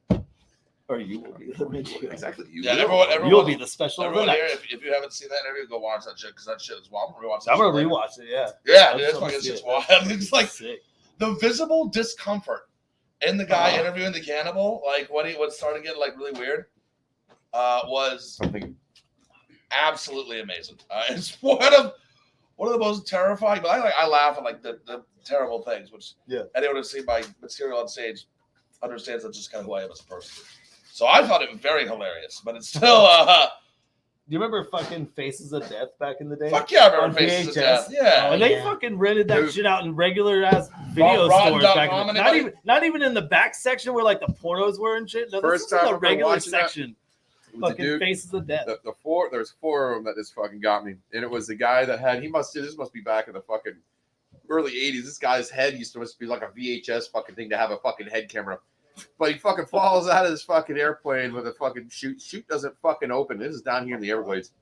Or you will be the menu. Exactly. You Yeah, will. everyone. You'll be the special of the Everyone night. here, if you haven't seen that interview, go watch that shit, because that shit is wild. I'm gonna rewatch that. I'm gonna shit later. rewatch it. Yeah. Yeah, I'm dude, it's so fucking see just it. wild. It's like Sick. the visible discomfort in the guy Oh. interviewing the cannibal, like when he was starting to get like really weird, was Something. absolutely amazing. It's one of the most terrifying. But I laugh at like the terrible things, which anyone who's seen my material on stage understands that's just kind of who I am as a person. So I thought it very hilarious, but it's still Do you remember fucking Faces of Death back in the day? fuck yeah, I remember On Faces of VHS. Death. Yeah. And they Yeah. fucking rented that Dude. shit out in regular ass video Rotten stores dot back com, in the, anybody? not even in the back section where like the pornos were and shit. No, First this is time the I remember regular watching that, section. It was a Fucking dude. Faces of Death. There's four of them that this fucking got me, and it was the guy that had this must be back in the fucking early 80s. This guy's head used to be like a VHS fucking thing to have a fucking head camera, but he fucking falls out of this fucking airplane with a fucking chute doesn't fucking open. This is down here in the Everglades.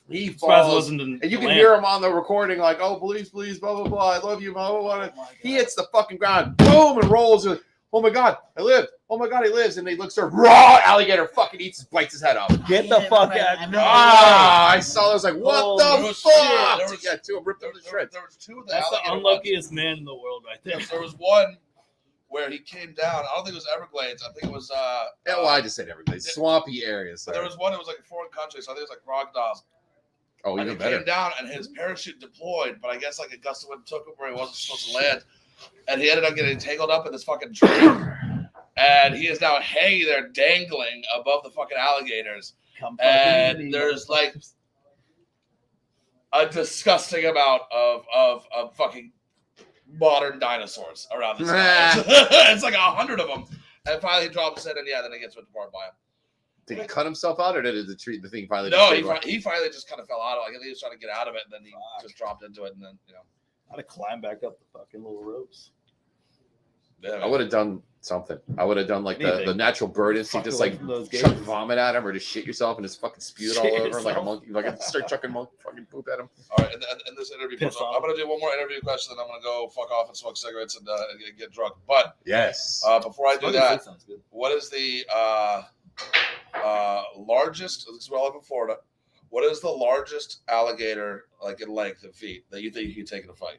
He Surprised it falls, wasn't in and you can land. hear him on the recording like, "Oh, please, blah blah blah, I love you, blah blah blah." Oh my He God. hits the fucking ground, boom, and rolls. Oh my god, I lived. Oh my god, he lives. And he looks at raw alligator, fucking bites his head off. Get the fuck out! I saw. I was like, what Oh, the there was- fuck? there was- Yeah, two ripped him to shreds. There was two of the That's the alligator unluckiest man in the world, right there. ones. There was one where he came down. I don't think it was Everglades. I think it was Yeah, well, I just said everything. Swampy areas. there was one that was like a foreign country, so I think it was like Krogdal. Oh, And even he better. came down and his parachute deployed, but I guess like a gust of wind took him where he wasn't supposed to land. And he ended up getting tangled up in this fucking tree. And he is now hanging there dangling above the fucking alligators. And there's like a disgusting amount of fucking modern dinosaurs around this guy. It's like 100 of them. And finally he drops it, and yeah, then he gets ripped apart by him. Did he cut himself out, or did the thing finally? No, just he finally just kind of fell out. Like he was trying to get out of it, and then he just dropped into it, and then How to climb back up the fucking little ropes. Yeah, I would have done something. I would have done like the Anything. natural bird instinct, Fuck just away like from those chuck gators. vomit at him, or just shit yourself and just fucking spew it all Shit over him like a yourself. monkey. Like start chucking fucking poop at him. All right, and this interview. Piss I'm off. going to do one more interview question, then I'm going to go fuck off and smoke cigarettes and get drunk. But Yes. before I do Okay, that, sounds good. what is the largest? This is where I live in Florida. What is the largest alligator, like in length and feet, that you think you can take in a fight?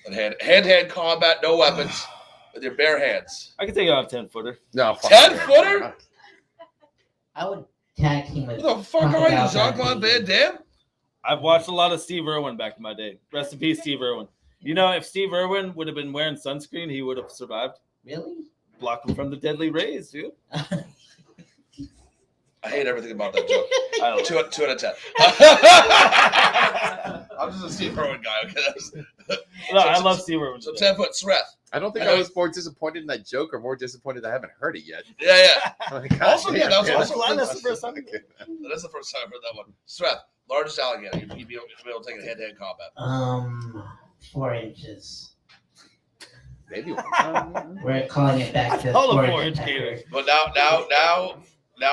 And hand-to-hand combat, no weapons, with your bare hands. I can take out a 10-footer. No. Fuck 10-footer? I would tag team with. Who the fuck are you, Crocodile Jean-Claude Van Dundee. Damme? I've watched a lot of Steve Irwin back in my day. Rest in peace, Steve Irwin. You know, if Steve Irwin would have been wearing sunscreen, he would have survived. Really? Block him from the deadly rays, dude. I hate everything about that joke. I don't know. 2 out of 10. I'm just a Steve Irwin guy. Okay, No, I love Steve Irwin. so 10-foot Sreth. I don't think I was more disappointed in that joke, or more disappointed I haven't heard it yet. Yeah. Like, Also, God yeah, that was damn. also- That's the first time. Okay. That's the first time I heard that one. Sreth, largest alligator. You'd be able to take a hand-to-hand combat. 4 inches. Maybe one. We're calling it back to All the 4 4-inch inch gators. But now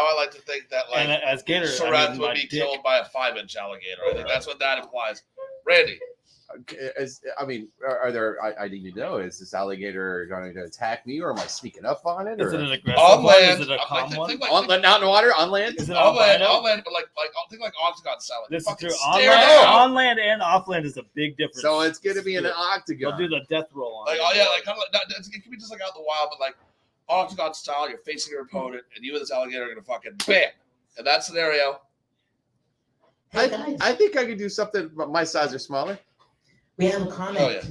I like to think that And like as Gator, Sreth I mean, would my be dick. killed by a 5-inch alligator. I think that's what that implies. Randy, Are there? I need to know. Is this alligator going to attack me, or am I sneaking up on it? Is Or it an aggressive on one? land. Is it a calm one? on land, out in the water, on land? Is it On land, albino? but like I think like octagon style. Like This is fucking true. stare down. On land and off land is a big difference. So it's going to be an They'll octagon. do the death roll on Like it. oh yeah, like kind of like it can be just like out in the wild, but like octagon style. You're facing your opponent, and you and this alligator are gonna fucking bam. In that scenario, Hey guys, I think I could do something, but my size or smaller. we have a comment Oh, yeah.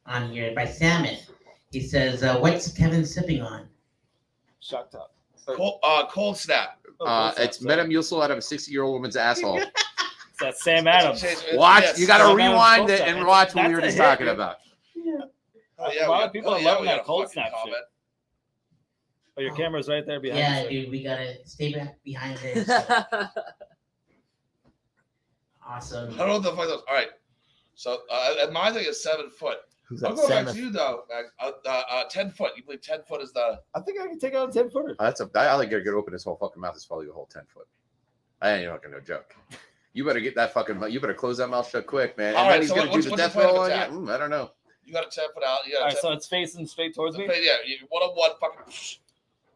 on here by Samus. He says, "What's Kevin sipping on?" Shock top. cold snap. It's Metamucil out of a 60-year-old woman's asshole. It's that Sam Adams. Watch, Yes. you got to Sam Adams rewind cold it snap. and watch what we That's were a just hit, talking dude. about. Oh, A lot of people are loving we that got a cold fucking snap shit. comment. Oh, your camera's right there behind Yeah, you. dude, we gotta stay back behind this. Awesome. I don't know what the fuck that was. All right. So and my thing is 7 foot. Who's I'll go back to you though, Max. 10 foot. You believe 10 foot is the? I think I can take out a 10-footer. That alligator could open his whole fucking mouth. It's probably a whole 10-foot. I ain't fucking no joke. You better get that fucking. You better close that mouth shut quick, man. And All then right, he's so gonna do what's the your death plan of roll on you. attack? I don't know. You got a 10 foot out. You All got a right, 10 so it's facing straight towards me. Yeah, you 1-on-1 fucking.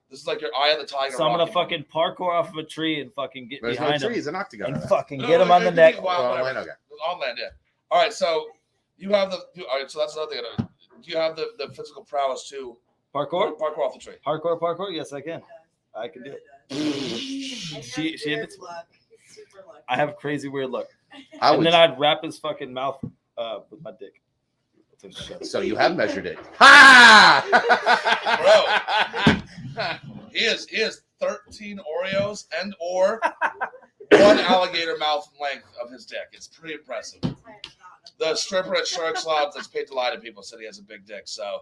This is like your eye of the tiger. So I'm gonna rocking. fucking parkour off of a tree and fucking get There's no behind him trees, an octagon. and of that. fucking No, get him no, on it the could be neck. wild, Oh, whatever. land, okay. On land, yeah. All right, so you have the. All right, so that's another thing. Do you have the physical prowess to Parkour? parkour off the tree? Parkour? Yes, I can. I can do it. She hits- Super lucky. I have a crazy weird look. I And would. then I'd wrap his fucking mouth with my dick. So you have measured it. Ha! He is 13 Oreos and or one alligator mouth length of his dick. It's pretty impressive. The stripper at Shark's Lounge that's paid to lie to people said he has a big dick, so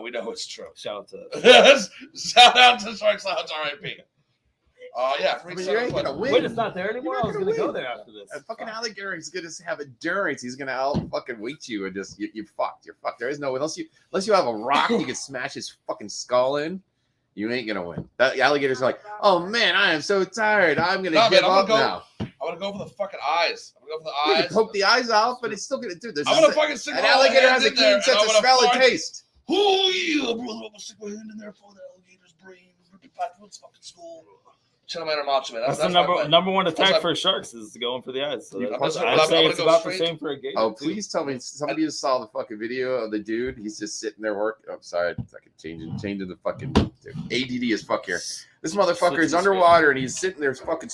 we know it's true. Shout out to Shout out to Shark's Lounge, RIP. Yeah, I mean, you ain't gonna win. Wait, it's not there anymore? You're I not was gonna going to go win. there after this. A fucking alligator is gonna have endurance. He's gonna out fucking weight you and just you're fucked. You're fucked. There is no unless you have a rock you can smash his fucking skull in. You ain't gonna win. That alligators are like, oh man, I am so tired. I'm gonna No, give man, I'm up gonna now. I'm gonna go for the fucking eyes. I'm gonna go for You the can eyes. poke the eyes out, but it's still gonna do this. I'm gonna fucking stick An all my alligator has hands a in there, keen sense and of I'm smell and gonna fart. taste. Oh yeah, brother, I'm gonna stick my hand in there for the alligator's brain. Rip it back to its fucking skull. Channel man or macho man. That's the number one attack for sharks is going for the eyes. So I'm I'd gonna say go it's about straight- the same for a gator. Oh, too. please tell me somebody just saw the fucking video of the dude. He's just sitting there working. I'm sorry, fucking changing the fucking ADD as fuck here. This motherfucker is underwater and he's sitting there fucking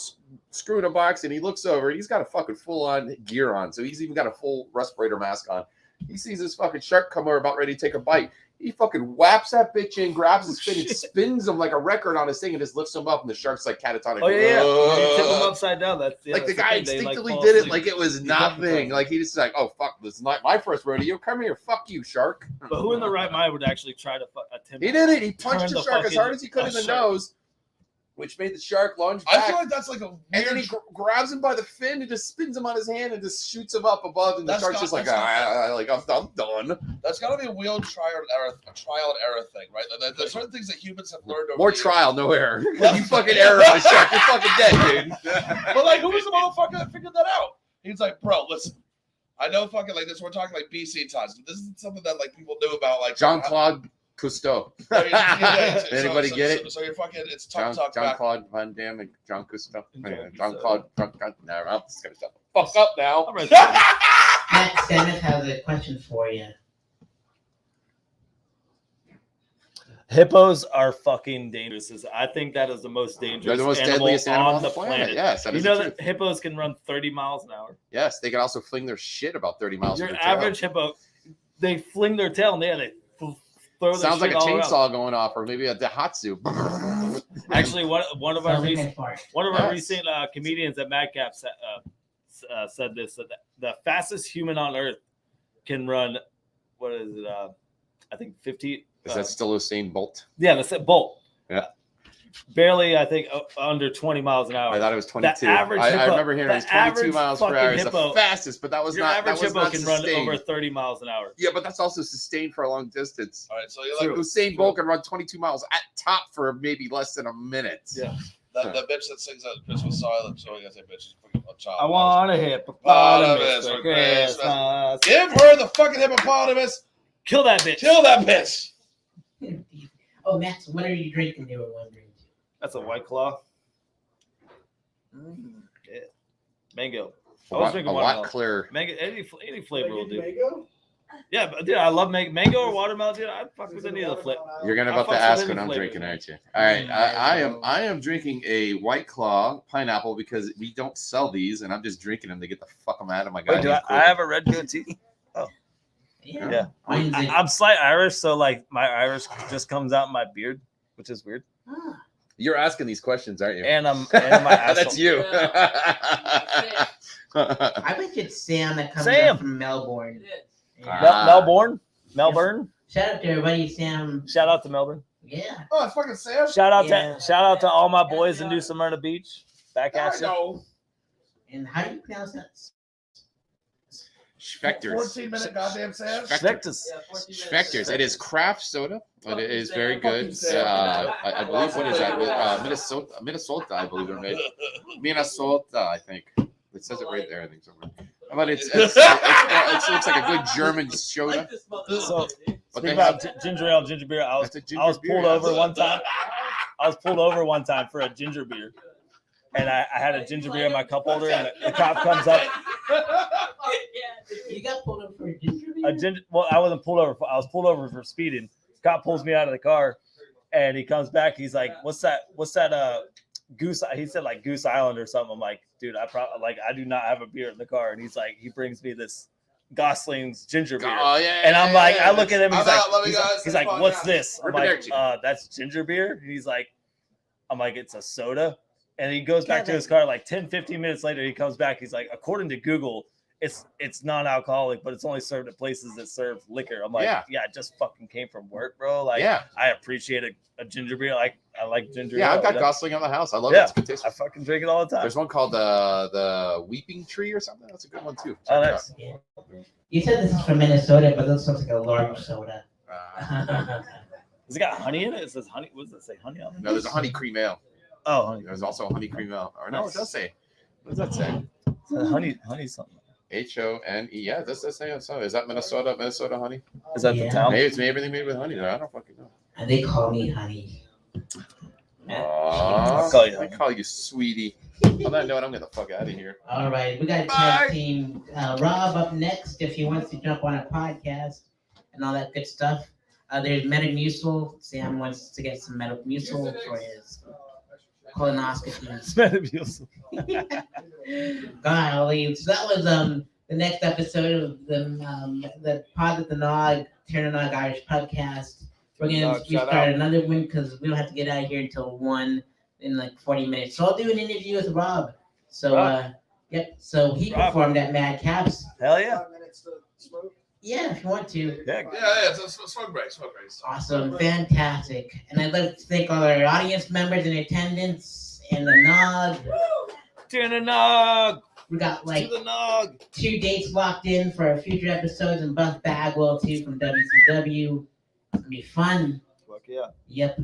screwing a box and he looks over and he's got a fucking full on gear on. So he's even got a full respirator mask on. He sees this fucking shark come over about ready to take a bite. He fucking whaps that bitch in, grabs his fin, and spins him like a record on his thing, and just lifts him up. And the shark's like catatonic. Oh yeah. You tip them upside down. That's Like the that's guy thing. They, instinctively fall did it asleep. like it was nothing. Like he just like, oh fuck, this is not my first rodeo. Come here, fuck you, shark. But who in the right mind would actually try to attempt? He did it. He punched Turn the the shark as fucking- hard as he could a in the shark. nose, which made the shark lunge I back. feel like that's like a And weird. then he grabs him by the fin and just spins him on his hand and just shoots him up above. And the That's shark's not- just like, that's I'm done. That's got to be a real trial and error thing, right? There's certain things that humans have learned over More the years. trial, no error. You fucking error on a shark, you're fucking dead, dude. But like, who was the motherfucker that figured that out? He's like, bro, listen. I know fucking like this. We're talking like BC times. This is something that like people knew about, like Jean-Claude Cousteau. Anybody get it? So you're fucking. It's tough talk back. Jean-Claude Van Damme and John Cousteau. John Jean-Claude. No, I'm just gonna shut the fuck up now. I'm right. Matt Stamets has a question for you. Hippos are fucking dangerous. I think that is the most dangerous. They're the most animal deadliest animal on on the planet. Yes, that You is know the that truth. hippos can run 30 miles an hour. Yes, they can also fling their shit about 30 miles. Your with their tail. average hippo, they fling their tail and they throw. Sounds their like a shit all around. chainsaw going off, or maybe a Daihatsu. Actually, one of our Sounds like recent a fart. One of our Yes. recent comedians at Madcaps said this: that the fastest human on Earth can run. What is it? I think 50. Is that still Usain Bolt? Yeah, that's it. Bolt. Yeah. Barely, I think, under 20 miles an hour. I thought it was 22. average I hippo- remember hearing it was the 22 average miles per fucking hour is the hippo- fastest, but that was Your not. average That was hippo not can run sustained. over 30 miles an hour. Yeah, but that's also sustained for a long distance. All right, so you're Like like Usain Bolt can run 22 miles at top for maybe less than a minute. Yeah. that bitch that sings that Christmas silent. So I guess that bitch is fucking a child. I want a Hippopotamus hippopotamus for for Christmas. Give her the fucking hippopotamus. Kill that bitch. Kill that bitch. Oh, Max, what are you drinking? They were wondering. That's a White Claw. Yeah. Mango. I A was lot, drinking a lot watermelon. clearer. Mango, any flavor will do. Mango? Yeah, but dude, I love mango or watermelon. Dude, I'd fuck with any of the flavor. You're gonna I about to fucks with ask any what I'm flavor. drinking, aren't you? All right, I am drinking a White Claw pineapple because we don't sell these, and I'm just drinking them to get the fuck them out of my Wait, goddamn do I cooler. have a red goatee? Yeah. Yeah. Mine's a- I'm slight Irish, so like my Irish just comes out in my beard, which is weird. Ah. You're asking these questions, aren't you? And my That's asshole. you. I bet you it's Sam that comes Sam. up from Melbourne. Yeah. Ah. Melbourne. Shout out to everybody, Sam. Shout out to Melbourne. Yeah. Oh, it's fucking Sam. Shout out Yeah. to all my boys in New Smyrna Beach. Back I at you. know. And how do you pronounce that? Specters. 14-minute goddamn Sam. Spectres. Spectres. It is craft soda, but it is very good. Fucking Sam. I believe what is that? Minnesota, I believe they're made. Minnesota, I think. It says it right there. I think somewhere. But it looks like a good German soda. So But speaking they have about ginger ale, ginger beer. I was that's a ginger I was beer, pulled yeah. over one time. I was pulled over one time for a ginger beer, and I had a ginger beer in my cup holder, and the cop comes up. You got pulled up for a ginger beer? Well, I wasn't pulled over. I was pulled over for speeding. Cop pulls me out of the car, and he comes back. He's like, "What's that? Goose?" He said like Goose Island or something. I'm like, "Dude, I do not have a beer in the car." And he's like, he brings me this Gosling's ginger beer. Oh yeah. And I'm like, I look at him. I'm out, love you guys. He's like, Come on what's down. this? I'm Rip it like, out, that's ginger beer. And he's like, I'm like, it's a soda. And he goes back to his car. Like 10, 15 minutes later, he comes back. He's like, according to Google, it's non-alcoholic, but it's only served at places that serve liquor. I'm like, yeah, it just fucking came from work, bro. Like, Yeah. I appreciate a ginger beer. Like, I like ginger Yeah, ale. I've got you know? Gosling on the house. I love Yeah. it. It's good taste. I fucking drink it all the time. There's one called the Weeping Tree or something. That's a good one too. Oh, Check it nice. Yeah. You said this is from Minnesota, but this looks like a large soda. out. Has it got honey in it? It says honey. What does it say? Honey on it? No, there's a honey cream ale. Oh, honey. There's also a honey cream ale. Or no, it does say. What does that say? Honey something. H-O-N-E. Yeah, that's the same song. Is that Minnesota honey? Is that the Yeah. town? Maybe it's everything made with honey. I don't fucking know. And they call me honey. Aww, I'll call you I honey. call you sweetie. On that note, I'm getting the fuck out of here. All right, we got a Bye. tag team. Rob up next if he wants to jump on a podcast and all that good stuff. There's Metamucil. Sam wants to get some Metamucil for his colonoscopy. Metamucil. Golly, so that was the next episode of the Pod with the Nog, Turn the Nog Irish podcast. We're gonna Nog, shout restart out. another one because we don't have to get out of here until 1 in like 40 minutes. So I'll do an interview with Rob. So Rob. yep. So he Rob. performed at Madcaps. Hell yeah. 5 minutes to smoke. Yeah, if you want to. Yeah. Yeah, it's a smoke break. Awesome, fantastic. And I'd like to thank all our audience members in attendance and the Nog. To the nog. We got like To the nog. 2 dates locked in for our future episodes, and Buff Bagwell too from WCW. It's gonna be fun. Fuck yeah. Yep.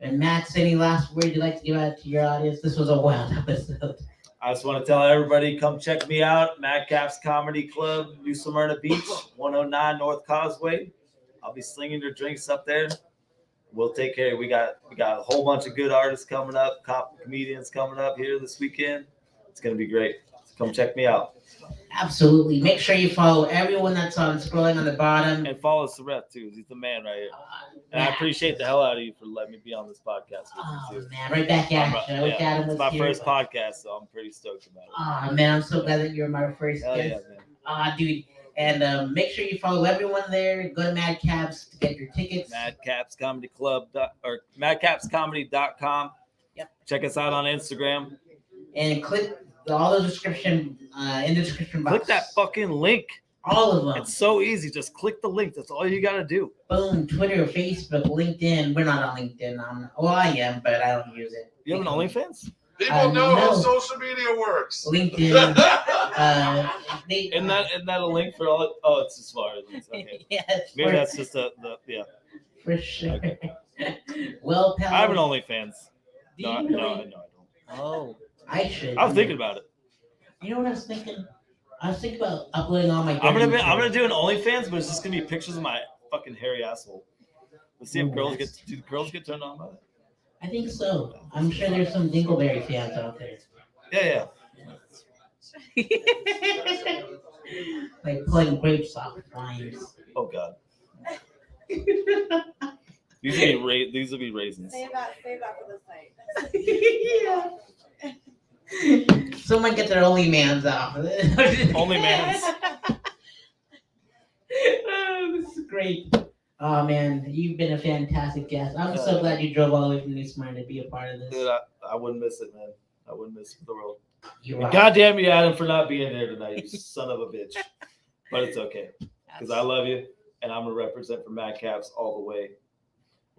And Max, any last word you'd like to give out to your audience? This was a wild episode. I just want to tell everybody, come check me out, Madcaps Comedy Club, New Smyrna Beach, 109 North Causeway. I'll be slinging your drinks up there. We'll take care. We got a whole bunch of good artists coming up, comedians coming up here this weekend. It's gonna be great. So come check me out Absolutely. Make sure you follow everyone that's on scrolling on the bottom. and follow Sureth too. He's the man right here, and I appreciate the hell out of you for letting me be on this podcast Oh with you too. man, right back at you. I wish Adam It's was my here. first podcast, so I'm pretty stoked about it. Oh man, I'm so glad that you're my first Hell yeah, guest. man. Dude. And make sure you follow everyone there. Go to Madcaps to get your tickets. Madcaps Comedy Club or madcapscomedy.com. Yep. Check us out on Instagram. And click all the description in the description box. Click that fucking link. All of them. It's so easy. Just click the link. That's all you gotta do. Boom. Twitter, Facebook, LinkedIn. We're not on LinkedIn. Well, I am, but I don't use it. You have an OnlyFans? People know how no. social media works. LinkedIn. Isn't that a link for all? Oh, it's as far as it's okay. Yes, Maybe that's just yeah. for sure. Okay. Well, pal. I have an OnlyFans. do No, you no, really? I don't. Oh, I should. I was thinking about it. You know what I was thinking? I was thinking about uploading all my. I'm gonna do an OnlyFans, but it's just gonna be pictures of my fucking hairy asshole. Let's see if do the girls get turned on by that? I think so. I'm sure there's some Dingleberry fans out there. Yeah. Like pulling grapes off vines. Oh god. These will be raisins. Save that for the site. Yeah. Someone get their OnlyMans off. OnlyMans. Oh, this is great. Oh man, you've been a fantastic guest. I'm so glad you drove all the way from New Smyrna to be a part of this. Dude, I wouldn't miss it, man. I wouldn't miss it for the world. You And rock. goddamn you, Adam, for not being here tonight, you son of a bitch. But it's okay, because I love you, and I'm gonna represent for Madcaps all the way.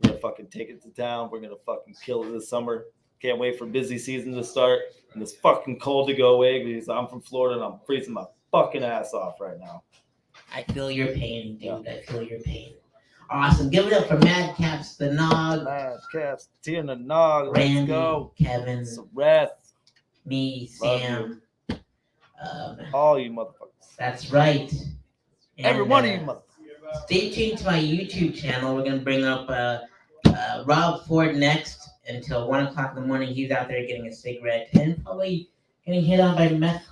We're gonna fucking take it to town. We're gonna fucking kill it this summer. Can't wait for busy season to start and this fucking cold to go away, because I'm from Florida and I'm freezing my fucking ass off right now. I feel your pain, dude. I feel your pain. Awesome. Give it up for Madcaps, the Nog, Madcaps, Tia the Nog, let's Randy, go. Kevin, Sureth, me, Love Sam. all you motherfuckers. That's right. And, Every one of you motherfuckers. Stay tuned to my YouTube channel. We're gonna bring up Rob Ford next until 1 o'clock in the morning. He's out there getting a cigarette and probably getting hit on by meth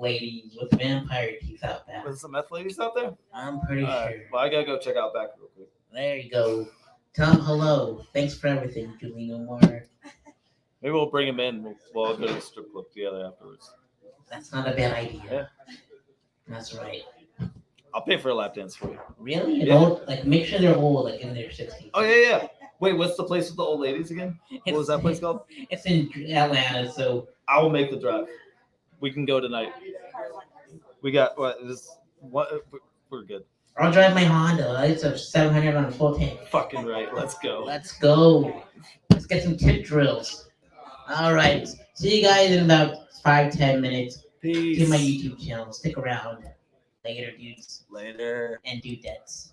ladies with vampire teeth out there. There's some meth ladies out there? I'm pretty All sure. right. Well, I gotta go check out back real quick. There you go. Tell him hello. Thanks for everything, Julina Moore. Maybe we'll bring him in. We'll all go to the strip club together afterwards. That's not a bad idea. Yeah. That's right. I'll pay for a lap dance for you. Really? Yeah. Old, like make sure they're old, like in their 60s. Oh yeah. Wait, what's the place with the old ladies again? What was that place called? It's in Atlanta, so I will make the drive. We can go tonight. We got we're good. I'll drive my Honda. It's a 700 on a full tank. Fucking right. Let's go. Let's go. Let's get some tip drills. All right. See you guys in about 5-10 minutes. Peace. To my YouTube channel. Stick around. Later, dudes Later. and dudettes.